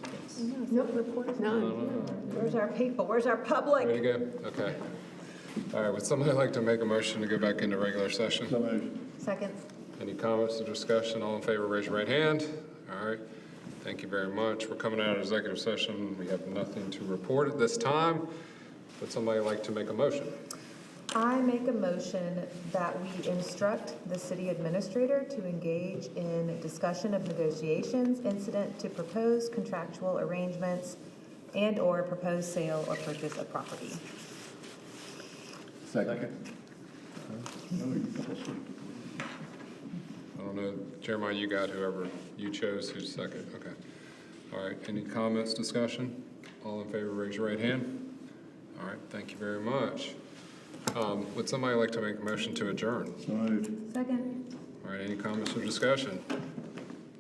participants? Nope, none. Where's our people? Where's our public? Ready to go? Okay. All right, would somebody like to make a motion to go back into regular session? So moved. Second. Any comments or discussion? All in favor, raise your right hand. All right. Thank you very much. We're coming out of executive session. We have nothing to report at this time. Would somebody like to make a motion? I make a motion that we instruct the city administrator to engage in discussion of negotiations incident to proposed contractual arrangements and/or proposed sale or purchase of property. Second. I don't know, Jeremiah, you got whoever you chose, who's second? Okay. All right, any comments, discussion? All in favor, raise your right hand. All right, thank you very much. Would somebody like to make a motion to adjourn? So moved. Second. All right, any comments or discussion?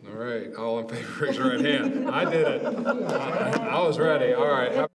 All right, all in favor, raise your right hand. I did it. I was ready. All right.